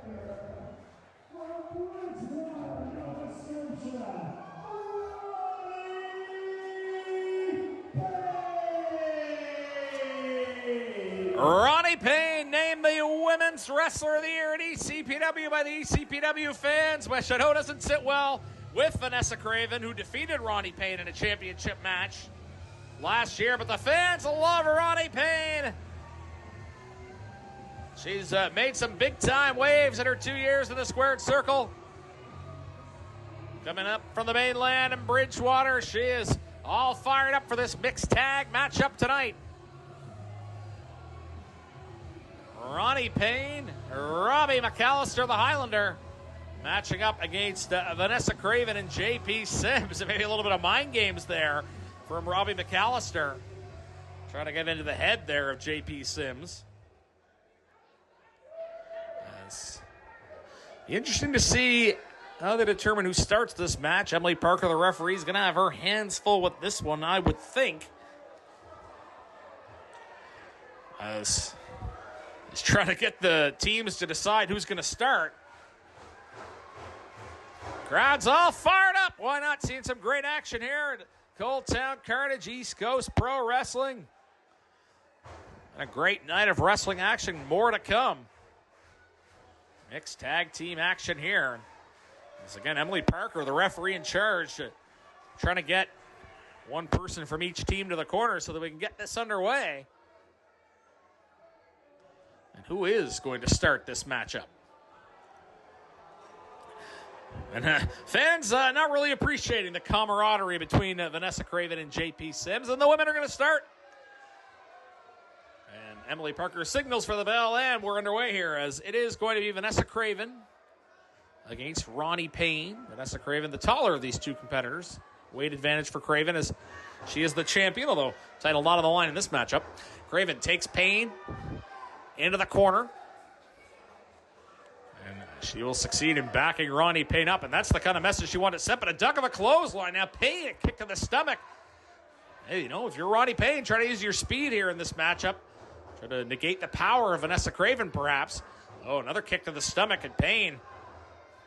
Ronnie Payne named the Women's Wrestler of the Year at ECPW by the ECPW fans, which I know doesn't sit well with Vanessa Craven, who defeated Ronnie Payne in a championship match last year. But the fans love Ronnie Payne. She's made some big-time waves in her 2 years in the squared circle. Coming up from the mainland in Bridgewater, she is all fired up for this mixed tag matchup tonight. Ronnie Payne Robbie McAllister, the Highlander, matching up against Vanessa Craven and J.P. Sims. Maybe a little bit of mind games there from Robbie McAllister. Trying to get into the head there of J.P. Sims. It's interesting to see how they determine who starts this match. Emily Parker, the referee, is going to have her hands full with this one, I would think. As he's trying to get the teams to decide who's going to start. Crowd's all fired up. Why not? Seeing some great action here at Cold Town Carnage, East Coast Pro Wrestling. And a great night of wrestling action. More to come. Mixed tag team action here. As again, Emily Parker, the referee in charge, trying to get one person from each team to the corner so that we can get this underway. And who is going to start this matchup? And fans not really appreciating the camaraderie between Vanessa Craven and J.P. Sims. And the women are going to start. And Emily Parker signals for the bell, and we're underway here as it is going to be Vanessa Craven against Ronnie Payne. Vanessa Craven, the taller of these two competitors. Weight advantage for Craven as she is the champion, although title not on the line in this matchup. Craven takes Payne into the corner. And she will succeed in backing Ronnie Payne up, and that's the kind of message she wanted to send, but a duck of a clothesline. Now Payne, a kick to the stomach. Hey, you know, if you're Ronnie Payne, try to use your speed here in this matchup. Try to negate the power of Vanessa Craven, perhaps. Oh, another kick to the stomach, and Payne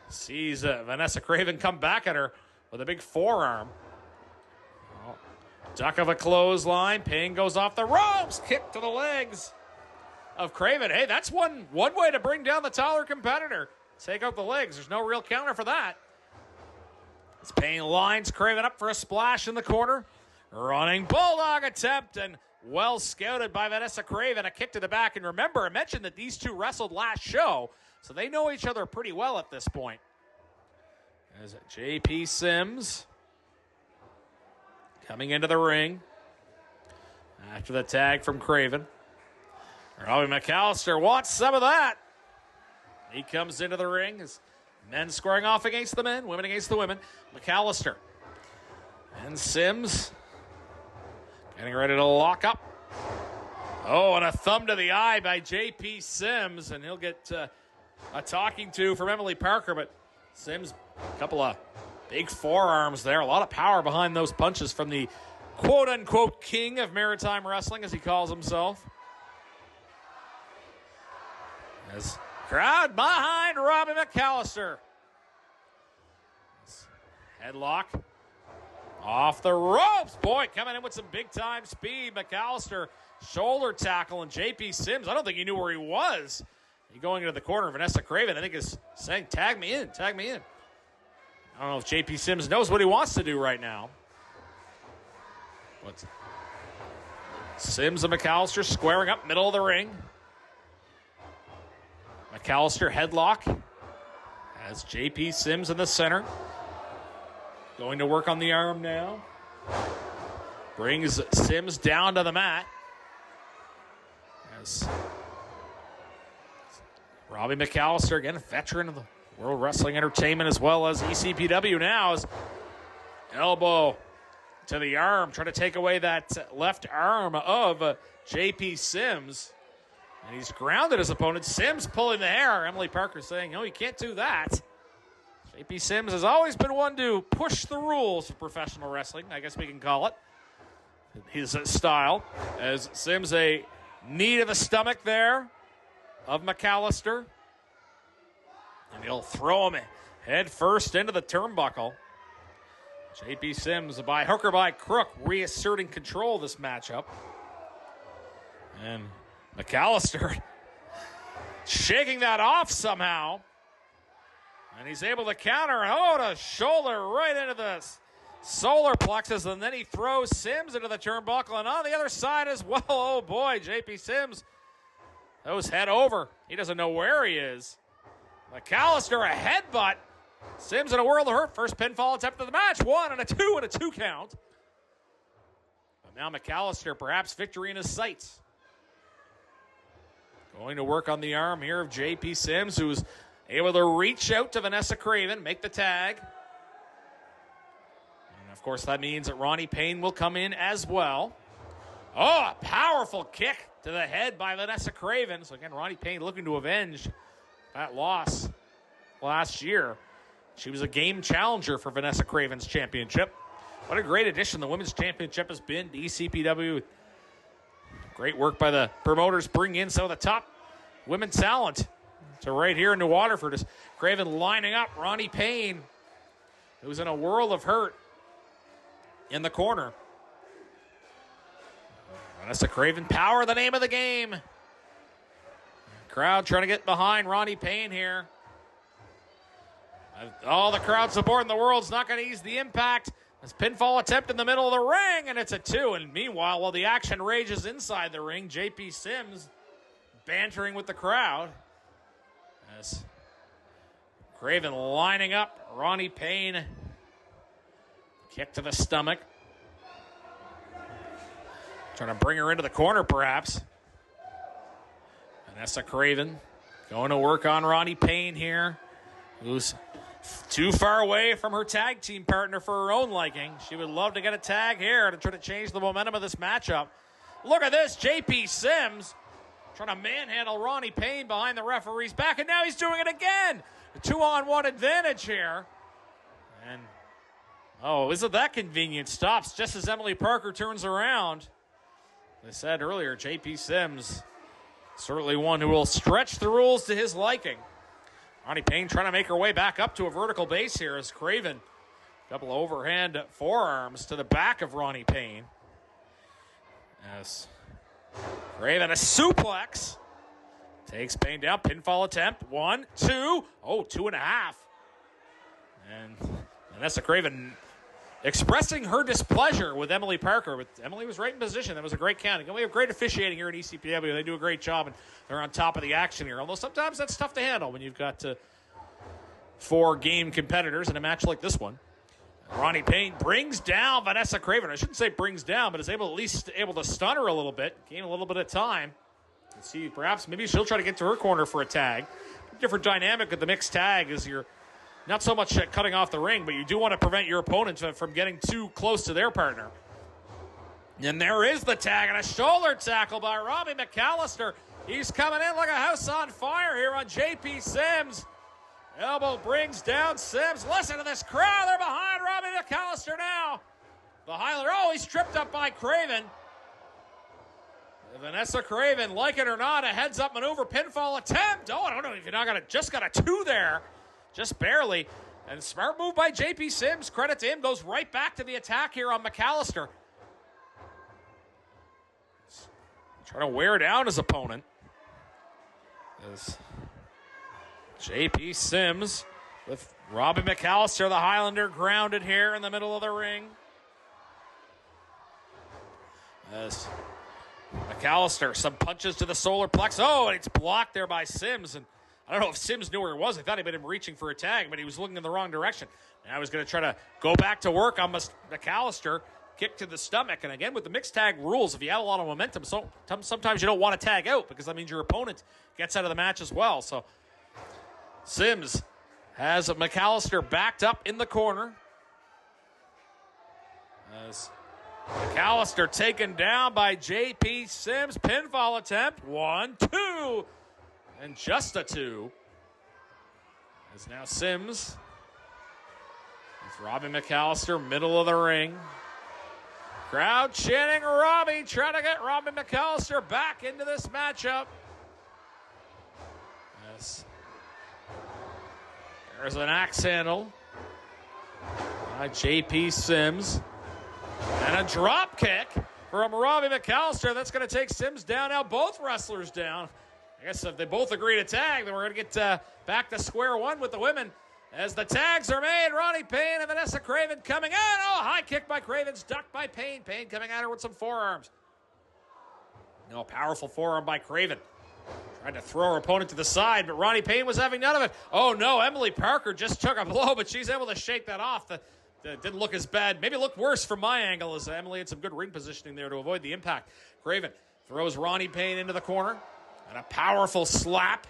sees Vanessa Craven come back at her with a big forearm. Oh, duck of a clothesline. Payne goes off the ropes. Kick to the legs of Craven. Hey, that's one way to bring down the taller competitor. Take out the legs. There's no real counter for that. As Payne lines Craven up for a splash in the corner. Running bulldog attempt, and well scouted by Vanessa Craven. A kick to the back. And remember, I mentioned that these two wrestled last show, so they know each other pretty well at this point. As J.P. Sims coming into the ring after the tag from Craven. Robbie McAllister wants some of that. He comes into the ring as men squaring off against the men, women against the women. McAllister and Sims getting ready to lock up. Oh, and a thumb to the eye by J.P. Sims, and he'll get a talking to from Emily Parker, but Sims, a couple of big forearms there. A lot of power behind those punches from the quote-unquote king of maritime wrestling, as he calls himself. As crowd behind Robbie McAllister. Headlock off the ropes. Boy, coming in with some big-time speed. McAllister shoulder tackle, and J.P. Sims, I don't think he knew where he was. He going into the corner. Vanessa Craven, I think, is saying, tag me in, tag me in. I don't know if J.P. Sims knows what he wants to do right now. But Sims and McAllister squaring up middle of the ring. McAllister headlock has J.P. Sims in the center. Going to work on the arm now. Brings Sims down to the mat. As Robbie McAllister, again, a veteran of the World Wrestling Entertainment as well as ECPW now, is elbow to the arm, trying to take away that left arm of J.P. Sims. And he's grounded his opponent. Sims pulling the hair. Emily Parker saying, no, you can't do that. J.P. Sims has always been one to push the rules of professional wrestling, I guess we can call it. His style. As Sims, a knee to the stomach there of McAllister. And he'll throw him head first into the turnbuckle. J.P. Sims, by hook or by crook, reasserting control of this matchup. And McAllister shaking that off somehow. And he's able to counter. Oh, to shoulder right into the solar plexus. And then he throws Sims into the turnbuckle. And on the other side as well. Oh, boy, J.P. Sims goes head over. He doesn't know where he is. McAllister, a headbutt. Sims in a world of hurt. First pinfall attempt of the match. 1 and a 2 and a 2 count. But now McAllister, perhaps victory in his sights. Going to work on the arm here of J.P. Sims, who's able to reach out to Vanessa Craven, make the tag. And, of course, that means that Ronnie Payne will come in as well. Oh, a powerful kick to the head by Vanessa Craven. So, again, Ronnie Payne looking to avenge that loss last year. She was a game challenger for Vanessa Craven's championship. What a great addition the women's championship has been to ECPW. Great work by the promoters, bring in some of the top women's talent to right here in New Waterford. As Craven lining up Ronnie Payne, who's in a world of hurt in the corner. Vanessa Craven, power, the name of the game. Crowd trying to get behind Ronnie Payne here. All the crowd support in the world's not going to ease the impact. This pinfall attempt in the middle of the ring, and it's a 2. And meanwhile, while the action rages inside the ring, J.P. Sims bantering with the crowd. As Craven lining up Ronnie Payne. Kick to the stomach. Trying to bring her into the corner, perhaps. Vanessa Craven going to work on Ronnie Payne here, who's too far away from her tag team partner for her own liking. She would love to get a tag here to try to change the momentum of this matchup. Look at this, J.P. Sims trying to manhandle Ronnie Payne behind the referee's back, and now he's doing it again. A 2-on-1 advantage here. And, oh, isn't that convenient? Stops just as Emily Parker turns around. As I said earlier, J.P. Sims, certainly one who will stretch the rules to his liking. Ronnie Payne trying to make her way back up to a vertical base here as Craven, a couple of overhand forearms to the back of Ronnie Payne. As Craven, a suplex, takes Payne down, pinfall attempt, 1, 2, 2.5. And Vanessa Craven expressing her displeasure with Emily Parker, but Emily was right in position. That was a great count. And we have great officiating here at ECPW. They do a great job, and they're on top of the action here. Although sometimes that's tough to handle when you've got 4 game competitors in a match like this one. Ronnie Payne brings down Vanessa Craven. I shouldn't say brings down, but is at least able to stun her a little bit, gain a little bit of time. Let's see, perhaps maybe she'll try to get to her corner for a tag. Different dynamic with the mixed tag is you're not so much cutting off the ring, but you do want to prevent your opponent from getting too close to their partner. And there is the tag, and a shoulder tackle by Robbie McAllister. He's coming in like a house on fire here on J.P. Sims. Elbow brings down Sims. Listen to this crowd. They're behind Robbie McAllister now. The Highlander, he's tripped up by Craven. Vanessa Craven, like it or not, a heads-up maneuver, pinfall attempt. I don't know if you just got a 2 there. Just barely. And smart move by J.P. Sims. Credit to him. Goes right back to the attack here on McAllister. Trying to wear down his opponent. As J.P. Sims with Robbie McAllister, the Highlander, grounded here in the middle of the ring. As McAllister, some punches to the solar plex. And it's blocked there by Sims. And I don't know if Sims knew where he was. I thought he'd been reaching for a tag, but he was looking in the wrong direction. Now he's going to try to go back to work on McAllister. Kick to the stomach. And again, with the mixed tag rules, if you have a lot of momentum, sometimes you don't want to tag out because that means your opponent gets out of the match as well. So Sims has McAllister backed up in the corner. As McAllister taken down by J.P. Sims. Pinfall attempt. 1, 2. And just a 2. As now Sims. It's Robbie McAllister, middle of the ring. Crowd chanting Robbie, trying to get Robbie McAllister back into this matchup. Yes. There's an axe handle by J.P. Sims. And a drop kick from Robbie McAllister. That's going to take Sims down. Now both wrestlers down. I guess if they both agree to tag, then we're going to get back to square one with the women. As the tags are made, Ronnie Payne and Vanessa Craven coming in. High kick by Craven's ducked by Payne. Payne coming at her with some forearms. Powerful forearm by Craven. Tried to throw her opponent to the side, but Ronnie Payne was having none of it. Emily Parker just took a blow, but she's able to shake that off. That didn't look as bad. Maybe it looked worse from my angle as Emily had some good ring positioning there to avoid the impact. Craven throws Ronnie Payne into the corner. And a powerful slap.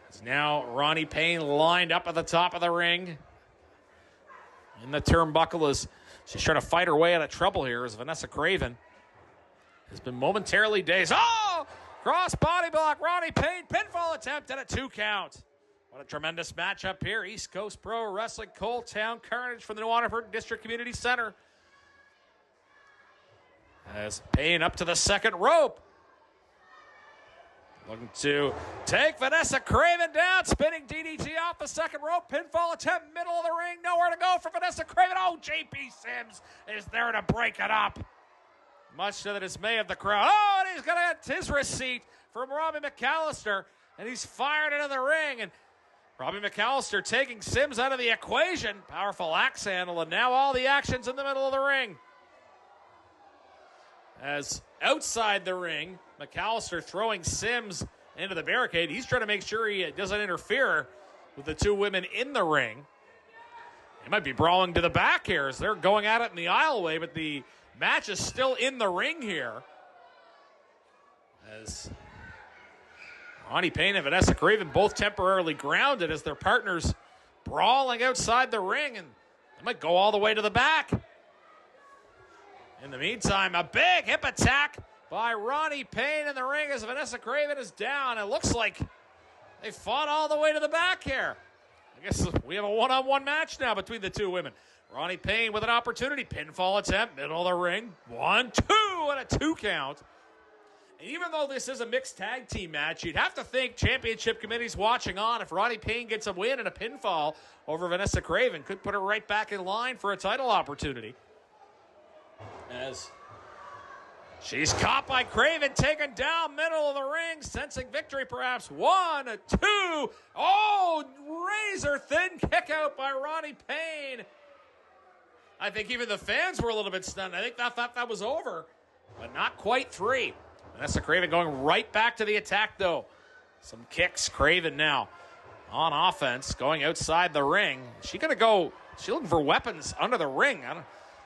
It's now Ronnie Payne lined up at the top of the ring. In the turnbuckle as she's trying to fight her way out of trouble here as Vanessa Craven has been momentarily dazed. Oh! Cross body block. Ronnie Payne pinfall attempt and a 2 count. What a tremendous matchup here. East Coast Pro Wrestling, Coal Town Carnage from the New Waterford District Community Center. As Payne up to the second rope. Looking to take Vanessa Craven down. Spinning DDT off the second rope. Pinfall attempt, middle of the ring. Nowhere to go for Vanessa Craven. Oh, JP Sims is there to break it up. Much to the dismay of the crowd. Oh, and he's going to get his receipt from Robbie McAllister. And he's fired into the ring. And Robbie McAllister taking Sims out of the equation. Powerful axe handle. And now all the action's in the middle of the ring. As outside the ring, McAllister throwing Sims into the barricade. He's trying to make sure he doesn't interfere with the two women in the ring. They might be brawling to the back here as they're going at it in the aisleway, but the match is still in the ring here. As Ronnie Payne and Vanessa Craven both temporarily grounded as their partners brawling outside the ring, and they might go all the way to the back. In the meantime, a big hip attack by Ronnie Payne in the ring as Vanessa Craven is down. It looks like they fought all the way to the back here. I guess we have a one-on-one match now between the two women. Ronnie Payne with an opportunity. Pinfall attempt, middle of the ring. 1, 2, and a 2 count. And even though this is a mixed tag team match, you'd have to think championship committee's watching on. If Ronnie Payne gets a win and a pinfall over Vanessa Craven, could put her right back in line for a title opportunity. As she's caught by Craven, taken down middle of the ring, sensing victory perhaps. 1, 2. Oh, razor thin kick out by Ronnie Payne. I think even the fans were a little bit stunned. I think they thought that was over, but not quite 3. Vanessa Craven going right back to the attack, though. Some kicks. Craven now on offense, going outside the ring. She's looking for weapons under the ring.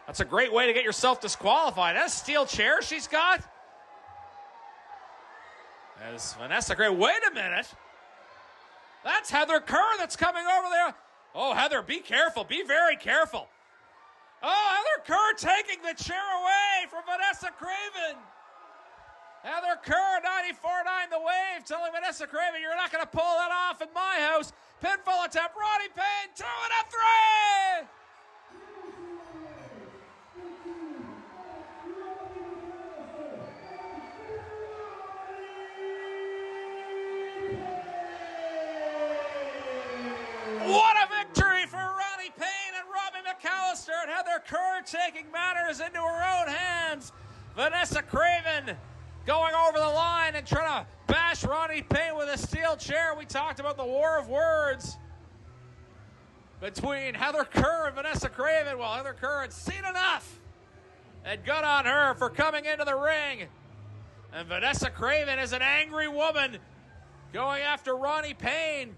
That's a great way to get yourself disqualified. That's a steel chair she's got. As Vanessa Craven, wait a minute. That's Heather Kerr that's coming over there. Oh, Heather, be careful. Be very careful. Oh, Heather Kerr taking the chair away from Vanessa Craven. Heather Kerr, 94.9 The Wave, telling Vanessa Craven, you're not going to pull that off in my house. Pinfall attempt, Ronnie Payne, 2 and a 3. What a victory for Ronnie Payne and Robbie McAllister, and Heather Kerr taking matters into her own hands. Vanessa Craven going over the line and trying to bash Ronnie Payne with a steel chair. We talked about the war of words between Heather Kerr and Vanessa Craven. Well, Heather Kerr had seen enough and got on her for coming into the ring. And Vanessa Craven is an angry woman going after Ronnie Payne.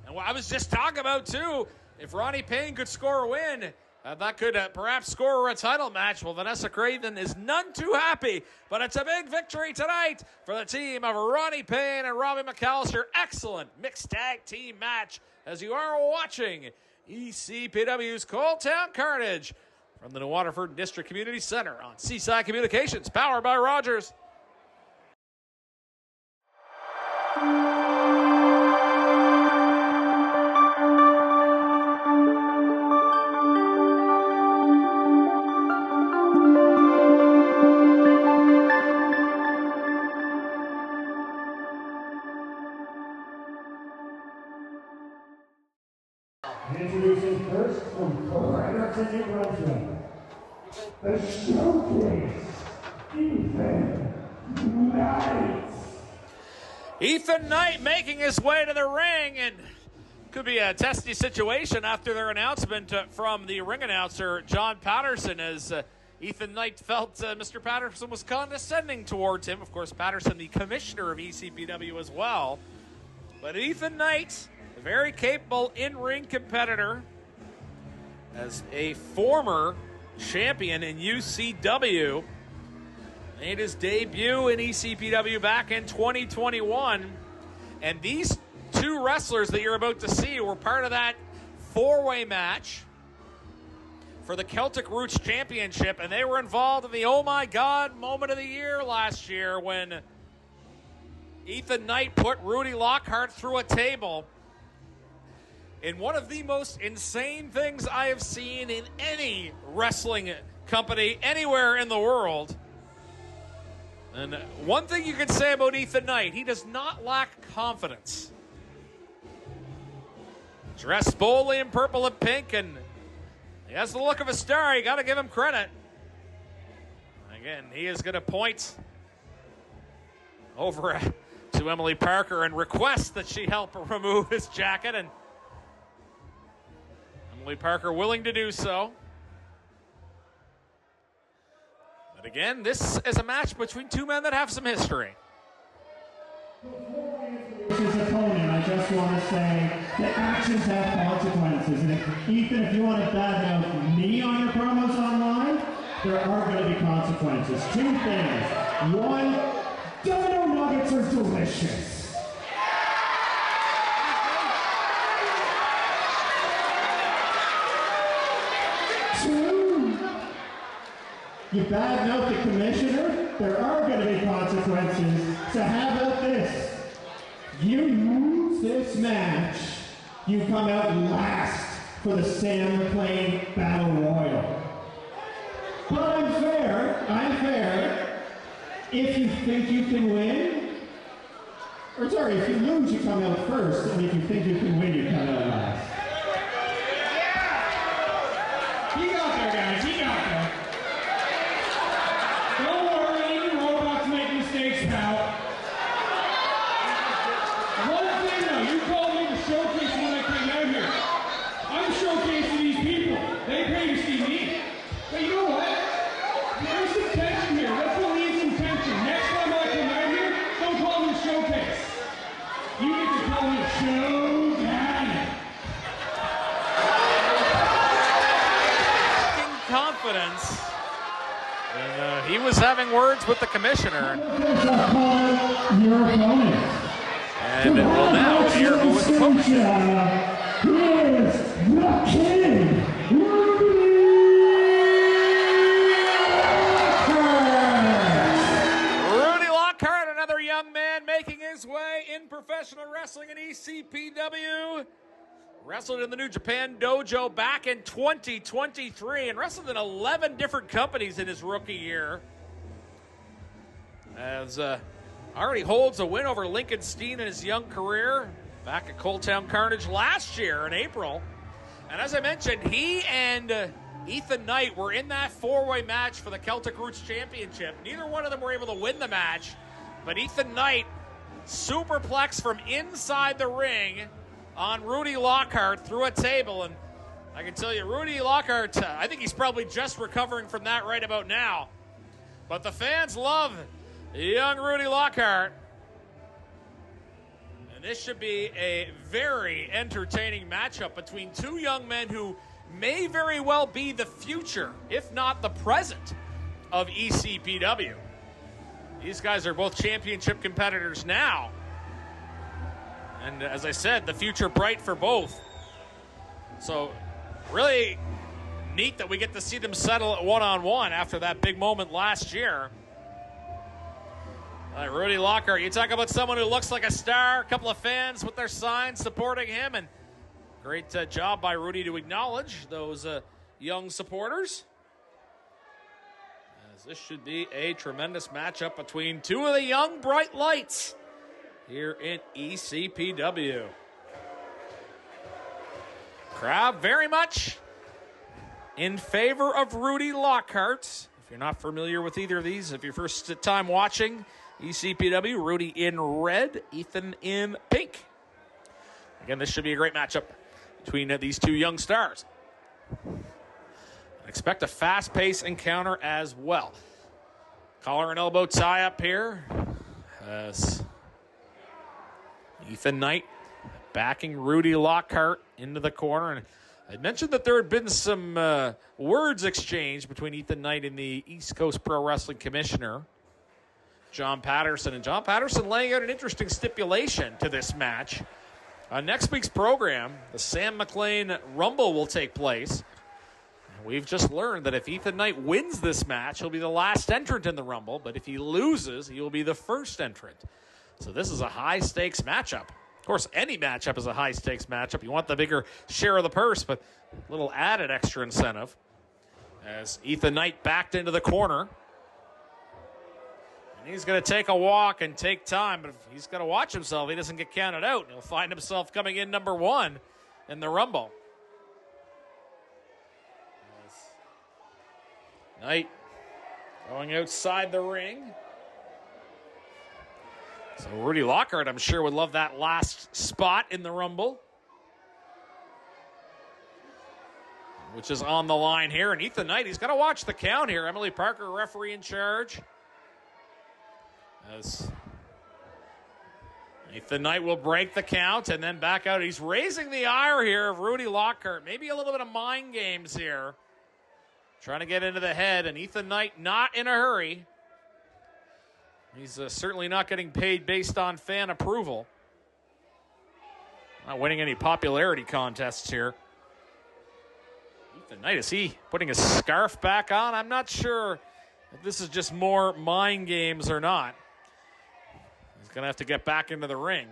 And what I was just talking about, too, if Ronnie Payne could score a win, that could perhaps score her a title match. Well, Vanessa Craven is none too happy, but it's a big victory tonight for the team of Ronnie Payne and Robbie McAllister. Excellent mixed tag team match as you are watching ECPW's Coal Town Carnage from the New Waterford District Community Center on Seaside Communications, powered by Rogers. Introducing first from Carnage, New Brunswick, the Showcase, Ethan Knight. Ethan Knight making his way to the ring, and could be a testy situation after their announcement from the ring announcer, John Patterson, as Ethan Knight felt Mr. Patterson was condescending towards him. Of course, Patterson, the commissioner of ECPW as well. But Ethan Knight, a very capable in-ring competitor, as a former champion in UCW, Made his debut in ECPW back in 2021. And these two wrestlers that you're about to see were part of that four-way match for the Celtic Roots Championship, and they were involved in the oh my God moment of the year last year when Ethan Knight put Rudy Lockhart through a table in one of the most insane things I have seen in any wrestling company anywhere in the world. And one thing you can say about Ethan Knight, he does not lack confidence. Dressed boldly in purple and pink, and he has the look of a star. You got to give him credit. Again, he is going to point over to Emily Parker and request that she help remove his jacket, and Emily Parker willing to do so. But again, this is a match between two men that have some history. His opponent, I just want to say that actions have consequences. And if, Ethan, if you want to badmouth me on your promos online, there are going to be consequences. Two things. One, Domino nuggets are delicious. Two, you badmouth the commissioner, there are going to be consequences. So how about this? You lose this match, you come out last for the Sam Plain Battle Royal. But I'm fair. If you think you can win, or sorry, if you lose, you come out first, and if you think you can win, you come out last. Yeah! You got there, guys, you got there. Don't worry, even robots make mistakes, pal. One thing though, you called me to showcase when I came out here. I'm showcasing these people. They pay to see me. But you know what? There's some tension here. Let's relieve some tension. Next time I come out here, don't call me a showcase. You need to call me a showdown. Confidence. And he was having words with the commissioner. Your opponent. And we'll now hear who was opponent. Here's the King, Rudy Lockhart, another young man making his way in professional wrestling in ECPW. Wrestled in the New Japan Dojo back in 2023 and wrestled in 11 different companies in his rookie year. As already holds a win over Lincoln Steen in his young career back at Coletown Carnage last year in April. And as I mentioned, he and Ethan Knight were in that four-way match for the Celtic Roots Championship. Neither one of them were able to win the match, but Ethan Knight superplexed from inside the ring on Rudy Lockhart through a table. And I can tell you, Rudy Lockhart, I think he's probably just recovering from that right about now. But the fans love young Rudy Lockhart. And this should be a very entertaining matchup between two young men who may very well be the future, if not the present, of ECPW. These guys are both championship competitors now. And as I said, the future bright for both. So really neat that we get to see them settle at one-on-one after that big moment last year. Rudy Lockhart, you talk about someone who looks like a star, a couple of fans with their signs supporting him, and great job by Rudy to acknowledge those young supporters. As this should be a tremendous matchup between two of the young bright lights here in ECPW. Crowd very much in favor of Rudy Lockhart. If you're not familiar with either of these, if you're first time watching ECPW, Rudy in red, Ethan in pink. Again, this should be a great matchup between these two young stars. Expect a fast-paced encounter as well. Collar and elbow tie up here as Ethan Knight backing Rudy Lockhart into the corner. And I mentioned that there had been some words exchanged between Ethan Knight and the East Coast Pro Wrestling Commissioner John Patterson. And John Patterson laying out an interesting stipulation to this match. On next week's program, the Sam McLean Rumble will take place. And we've just learned that if Ethan Knight wins this match, he'll be the last entrant in the Rumble. But if he loses, he will be the first entrant. So this is a high-stakes matchup. Of course, any matchup is a high-stakes matchup. You want the bigger share of the purse, but a little added extra incentive. As Ethan Knight backed into the corner. And he's going to take a walk and take time, but he's got to watch himself. He doesn't get counted out. He'll find himself coming in number 1 in the Rumble. Knight going outside the ring. So Rudy Lockhart, I'm sure, would love that last spot in the Rumble, which is on the line here. And Ethan Knight, he's got to watch the count here. Emily Parker, referee in charge. As Ethan Knight will break the count and then back out. He's raising the ire here of Rudy Lockhart. Maybe a little bit of mind games here. Trying to get into the head, and Ethan Knight not in a hurry. He's certainly not getting paid based on fan approval. Not winning any popularity contests here. Ethan Knight, is he putting his scarf back on? I'm not sure if this is just more mind games or not. He's going to have to get back into the ring.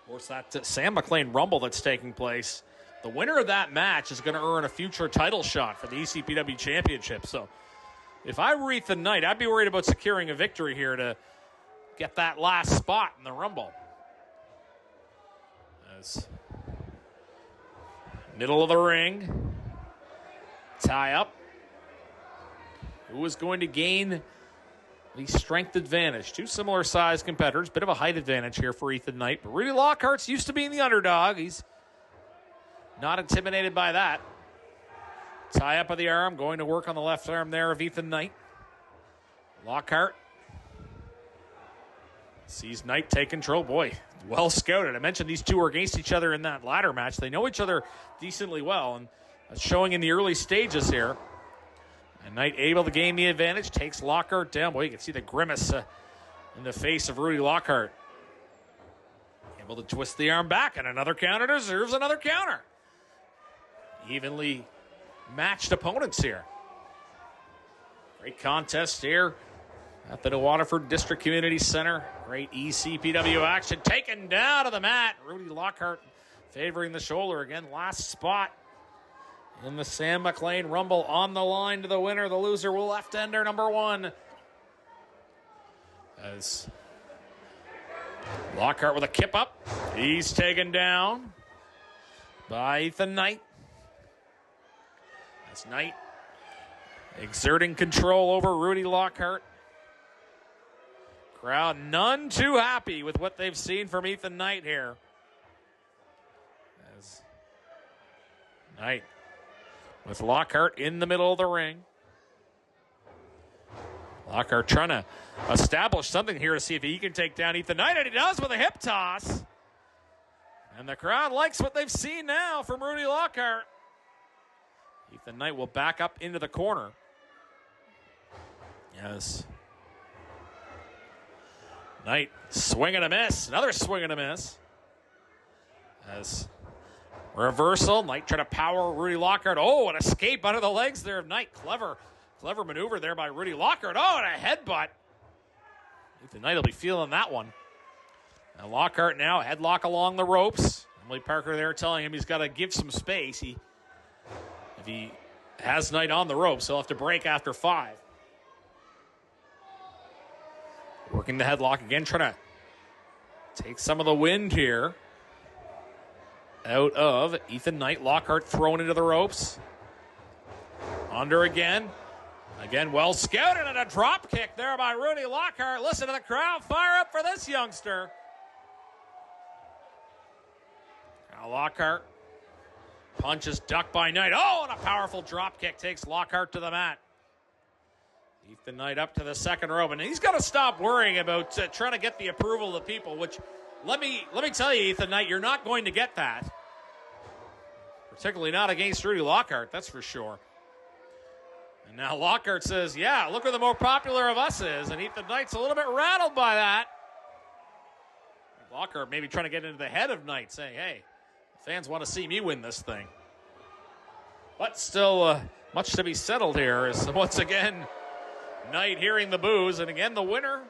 Of course, that Sam McLean Rumble that's taking place, the winner of that match is going to earn a future title shot for the ECPW Championship. So if I were Ethan Knight, I'd be worried about securing a victory here to get that last spot in the Rumble. As middle of the ring, tie up. Who is going to gain the strength advantage? Two similar size competitors. Bit of a height advantage here for Ethan Knight. But Rudy Lockhart's used to being the underdog. He's not intimidated by that. Tie up of the arm. Going to work on the left arm there of Ethan Knight. Lockhart sees Knight take control. Boy, well scouted. I mentioned these two are against each other in that ladder match. They know each other decently well. And that's showing in the early stages here. And Knight able to gain the advantage, takes Lockhart down. Boy, you can see the grimace in the face of Rudy Lockhart. Able to twist the arm back, and another counter deserves another counter. Evenly matched opponents here. Great contest here at the New Waterford District Community Center. Great ECPW action. Taken down to the mat. Rudy Lockhart favoring the shoulder again. Last spot in the Sam McLean Rumble on the line to the winner. The loser will left-ender number 1. As Lockhart with a kip up. He's taken down by Ethan Knight. As Knight exerting control over Rudy Lockhart. Crowd none too happy with what they've seen from Ethan Knight here. As Knight with Lockhart in the middle of the ring. Lockhart trying to establish something here to see if he can take down Ethan Knight, and he does with a hip toss. And the crowd likes what they've seen now from Rudy Lockhart. Ethan Knight will back up into the corner. Yes. Knight swing and a miss. Another swing and a miss. As reversal. Knight trying to power Rudy Lockhart. Oh, an escape under the legs there of Knight. Clever maneuver there by Rudy Lockhart. Oh, and a headbutt. Ethan Knight will be feeling that one. And Lockhart now, headlock along the ropes. Emily Parker there telling him he's got to give some space. If he has Knight on the ropes, he'll have to break after 5. Working the headlock again, trying to take some of the wind here out of Ethan Knight. Lockhart thrown into the ropes. Under again. Again, well scouted, and a drop kick there by Rudy Lockhart. Listen to the crowd fire up for this youngster. Now Lockhart punches ducked by Knight. Oh, and a powerful drop kick takes Lockhart to the mat. Ethan Knight up to the second rope, and he's got to stop worrying about trying to get the approval of the people, which, let me tell you, Ethan Knight, you're not going to get that. Particularly not against Rudy Lockhart, that's for sure. And now Lockhart says, yeah, look who the more popular of us is. And Ethan Knight's a little bit rattled by that. Lockhart maybe trying to get into the head of Knight, saying, hey, fans want to see me win this thing. But still much to be settled here as once again Knight hearing the boos. And again, the winner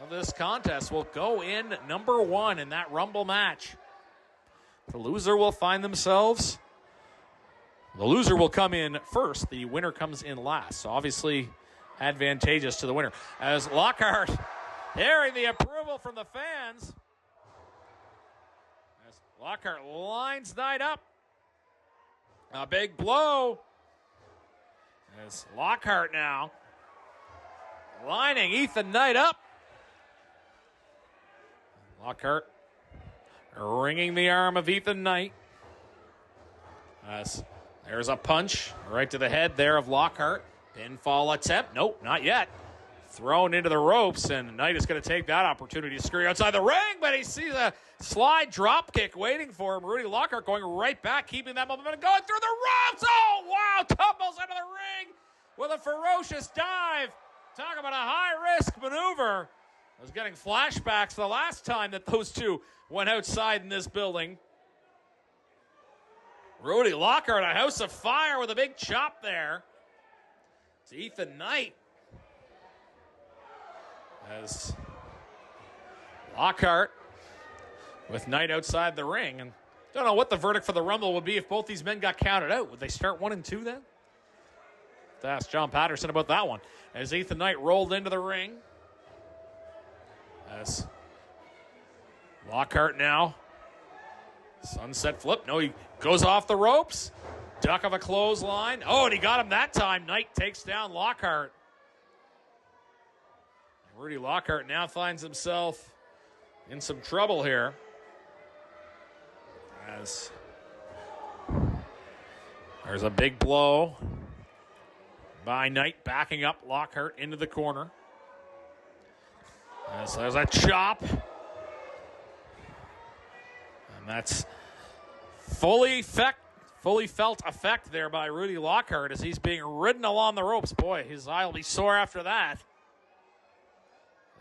of this contest will go in number 1 in that Rumble match. The loser will find themselves. The loser will come in first. The winner comes in last. So obviously advantageous to the winner. As Lockhart hearing the approval from the fans. As Lockhart lines Knight up. A big blow. As Lockhart now lining Ethan Knight up. Lockhart wringing the arm of Ethan Knight. As there's a punch right to the head there of Lockhart. Pinfall attempt. Nope, not yet. Thrown into the ropes, and Knight is going to take that opportunity to scurry outside the ring, but he sees a slide drop kick waiting for him. Rudy Lockhart going right back, keeping that momentum, going through the ropes. Oh, wow, tumbles into the ring with a ferocious dive. Talk about a high-risk maneuver. I was getting flashbacks the last time that those two went outside in this building. Rudy Lockhart, a house of fire with a big chop there. It's Ethan Knight. As Lockhart with Knight outside the ring. And don't know what the verdict for the Rumble would be if both these men got counted out. Would they start 1 and 2 then? To ask John Patterson about that one. As Ethan Knight rolled into the ring. As Lockhart now. Sunset flip. No, he goes off the ropes. Duck of a clothesline. Oh, and he got him that time. Knight takes down Lockhart. Rudy Lockhart now finds himself in some trouble here. As there's a big blow by Knight, backing up Lockhart into the corner. As there's a chop. And that's fully felt effect there by Rudy Lockhart as he's being ridden along the ropes. Boy, his eye will be sore after that.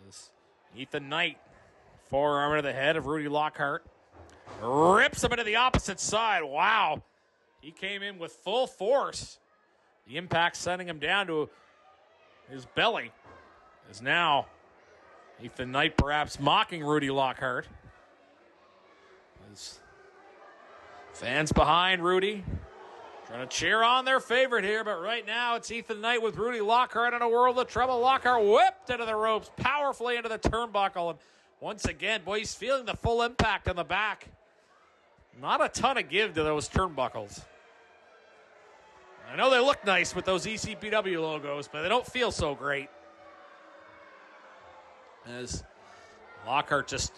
As Ethan Knight, forearm to the head of Rudy Lockhart, rips him into the opposite side. Wow. He came in with full force. The impact sending him down to his belly. As now Ethan Knight perhaps mocking Rudy Lockhart. As fans behind Rudy trying to cheer on their favorite here, but right now it's Ethan Knight with Rudy Lockhart in a world of trouble. Lockhart whipped into the ropes, powerfully into the turnbuckle, and once again, boy, he's feeling the full impact on the back. Not a ton of give to those turnbuckles. I know they look nice with those ECPW logos, but they don't feel so great. As Lockhart just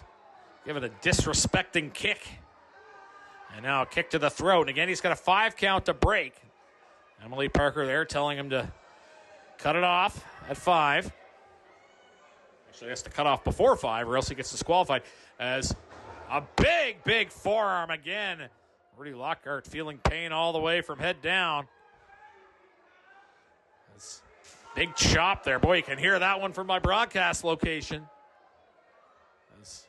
giving a disrespecting kick. And now a kick to the throat. And again, he's got a 5 count to break. Emily Parker there telling him to cut it off at 5. Actually, he has to cut off before 5 or else he gets disqualified. As a big forearm again. Rudy Lockhart feeling pain all the way from head down. As big chop there. Boy, you can hear that one from my broadcast location. As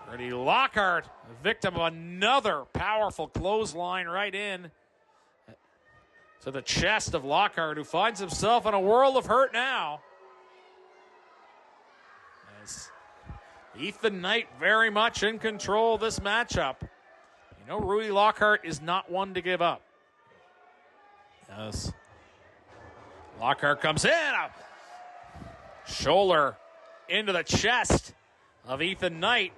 Rudy Lockhart, a victim of another powerful clothesline right in to the chest of Lockhart, who finds himself in a world of hurt now. As Ethan Knight very much in control of this matchup. You know, Rudy Lockhart is not one to give up. Yes. Lockhart comes in. A shoulder into the chest of Ethan Knight.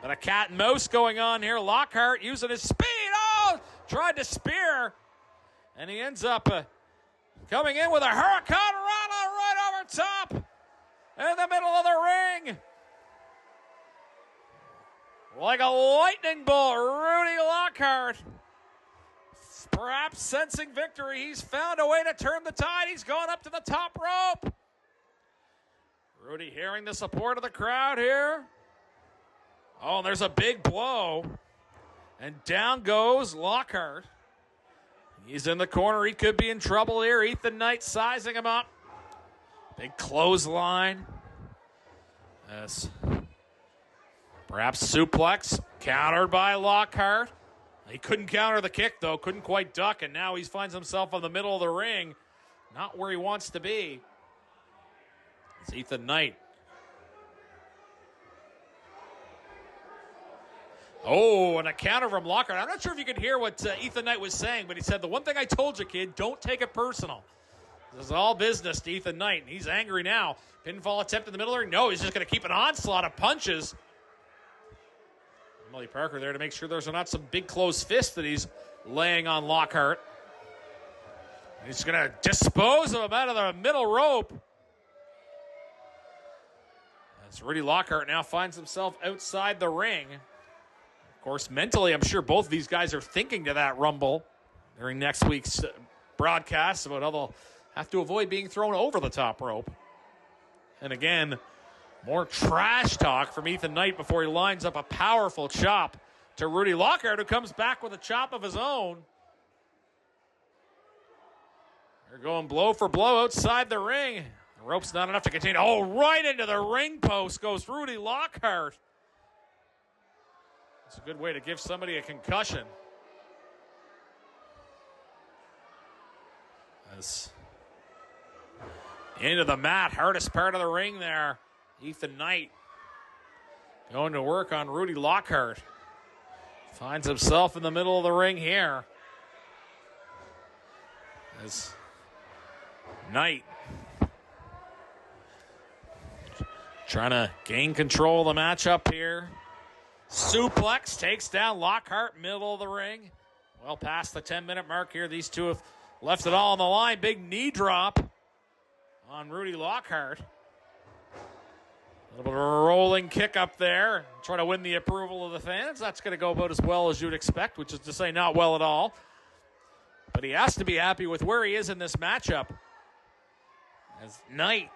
But a cat and mouse going on here. Lockhart using his speed. Oh, tried to spear. And he ends up coming in with a Hurricane Rana right over top in the middle of the ring. Like a lightning bolt, Rudy Lockhart, perhaps sensing victory. He's found a way to turn the tide. He's going up to the top rope. Rudy hearing the support of the crowd here. Oh, and there's a big blow. And down goes Lockhart. He's in the corner. He could be in trouble here. Ethan Knight sizing him up. Big clothesline. Yes. Perhaps suplex. Countered by Lockhart. He couldn't counter the kick, though. Couldn't quite duck, and now he finds himself in the middle of the ring. Not where he wants to be. It's Ethan Knight. Oh, and a counter from Lockhart. I'm not sure if you could hear what Ethan Knight was saying, but he said, the one thing I told you, kid, don't take it personal. This is all business to Ethan Knight, and he's angry now. Pinfall attempt in the middle of the ring. No, he's just going to keep an onslaught of punches. Emily Parker there to make sure there's not some big closed fist that he's laying on Lockhart. He's going to dispose of him out of the middle rope. As Rudy Lockhart now finds himself outside the ring. Of course, mentally, I'm sure both of these guys are thinking to that Rumble during next week's broadcast about how they'll have to avoid being thrown over the top rope. And again, more trash talk from Ethan Knight before he lines up a powerful chop to Rudy Lockhart, who comes back with a chop of his own. They're going blow for blow outside the ring. The rope's not enough to contain. Oh, right into the ring post goes Rudy Lockhart. It's a good way to give somebody a concussion. As into the mat, hardest part of the ring there. Ethan Knight going to work on Rudy Lockhart. Finds himself in the middle of the ring here. As Knight trying to gain control of the matchup here. Suplex takes down Lockhart, middle of the ring. Well past the 10-minute mark here. These two have left it all on the line. Big knee drop on Rudy Lockhart. A little bit of a rolling kick up there. Try to win the approval of the fans. That's going to go about as well as you'd expect, which is to say not well at all. But he has to be happy with where he is in this matchup. As Knight,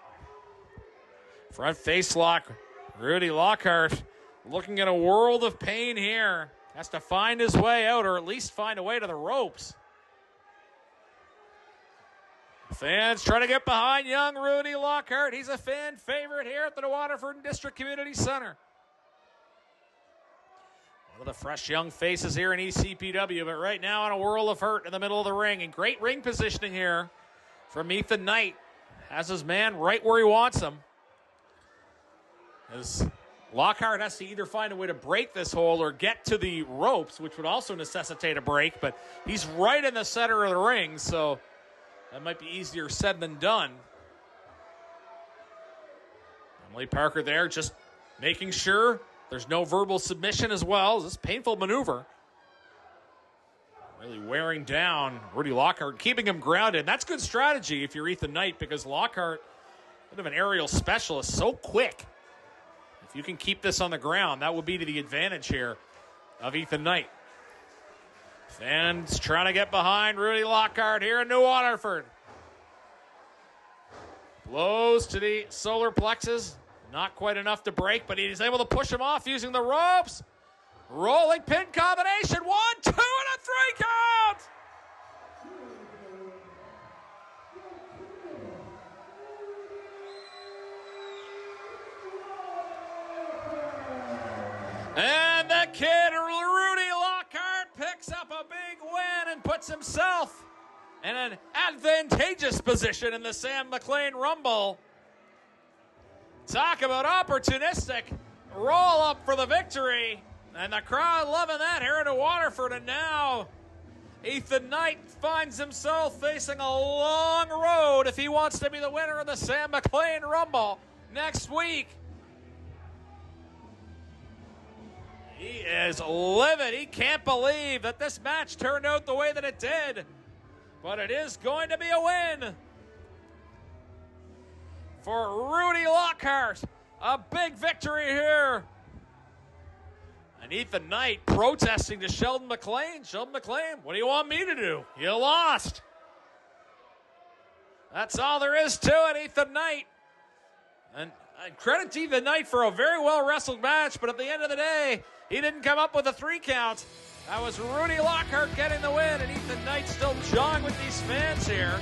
front face lock, Rudy Lockhart looking at a world of pain here. Has to find his way out, or at least find a way to the ropes. Fans trying to get behind young Rudy Lockhart. He's a fan favorite here at the Waterford District Community Center. One of the fresh young faces here in ECPW, but right now in a whirl of hurt in the middle of the ring. And great ring positioning here from Ethan Knight. Has his man right where he wants him. As Lockhart has to either find a way to break this hole or get to the ropes, which would also necessitate a break, but he's right in the center of the ring, so that might be easier said than done. Emily Parker there just making sure there's no verbal submission as well. This painful maneuver. Really wearing down Rudy Lockhart, keeping him grounded. That's good strategy if you're Ethan Knight, because Lockhart, a bit of an aerial specialist, so quick. If you can keep this on the ground, that would be to the advantage here of Ethan Knight. Fans trying to get behind Rudy Lockhart here in New Waterford. Blows to the solar plexus. Not quite enough to break, but he's able to push him off using the ropes. Rolling pin combination. 1, 2, and a 3 count. And the kid, Rudy Lockhart, picks up a big win and puts himself in an advantageous position in the Sam McLean Rumble. Talk about opportunistic roll up for the victory. And the crowd loving that here in Waterford. And now Ethan Knight finds himself facing a long road if he wants to be the winner of the Sam McLean Rumble next week. He is livid. He can't believe that this match turned out the way that it did. But it is going to be a win for Rudy Lockhart. A big victory here. And Ethan Knight protesting to Sheldon McLean. Sheldon McLean, what do you want me to do? You lost. That's all there is to it, Ethan Knight. And credit to Ethan Knight for a very well wrestled match, but at the end of the day, he didn't come up with a 3 count. That was Rudy Lockhart getting the win, and Ethan Knight still jawing with these fans here.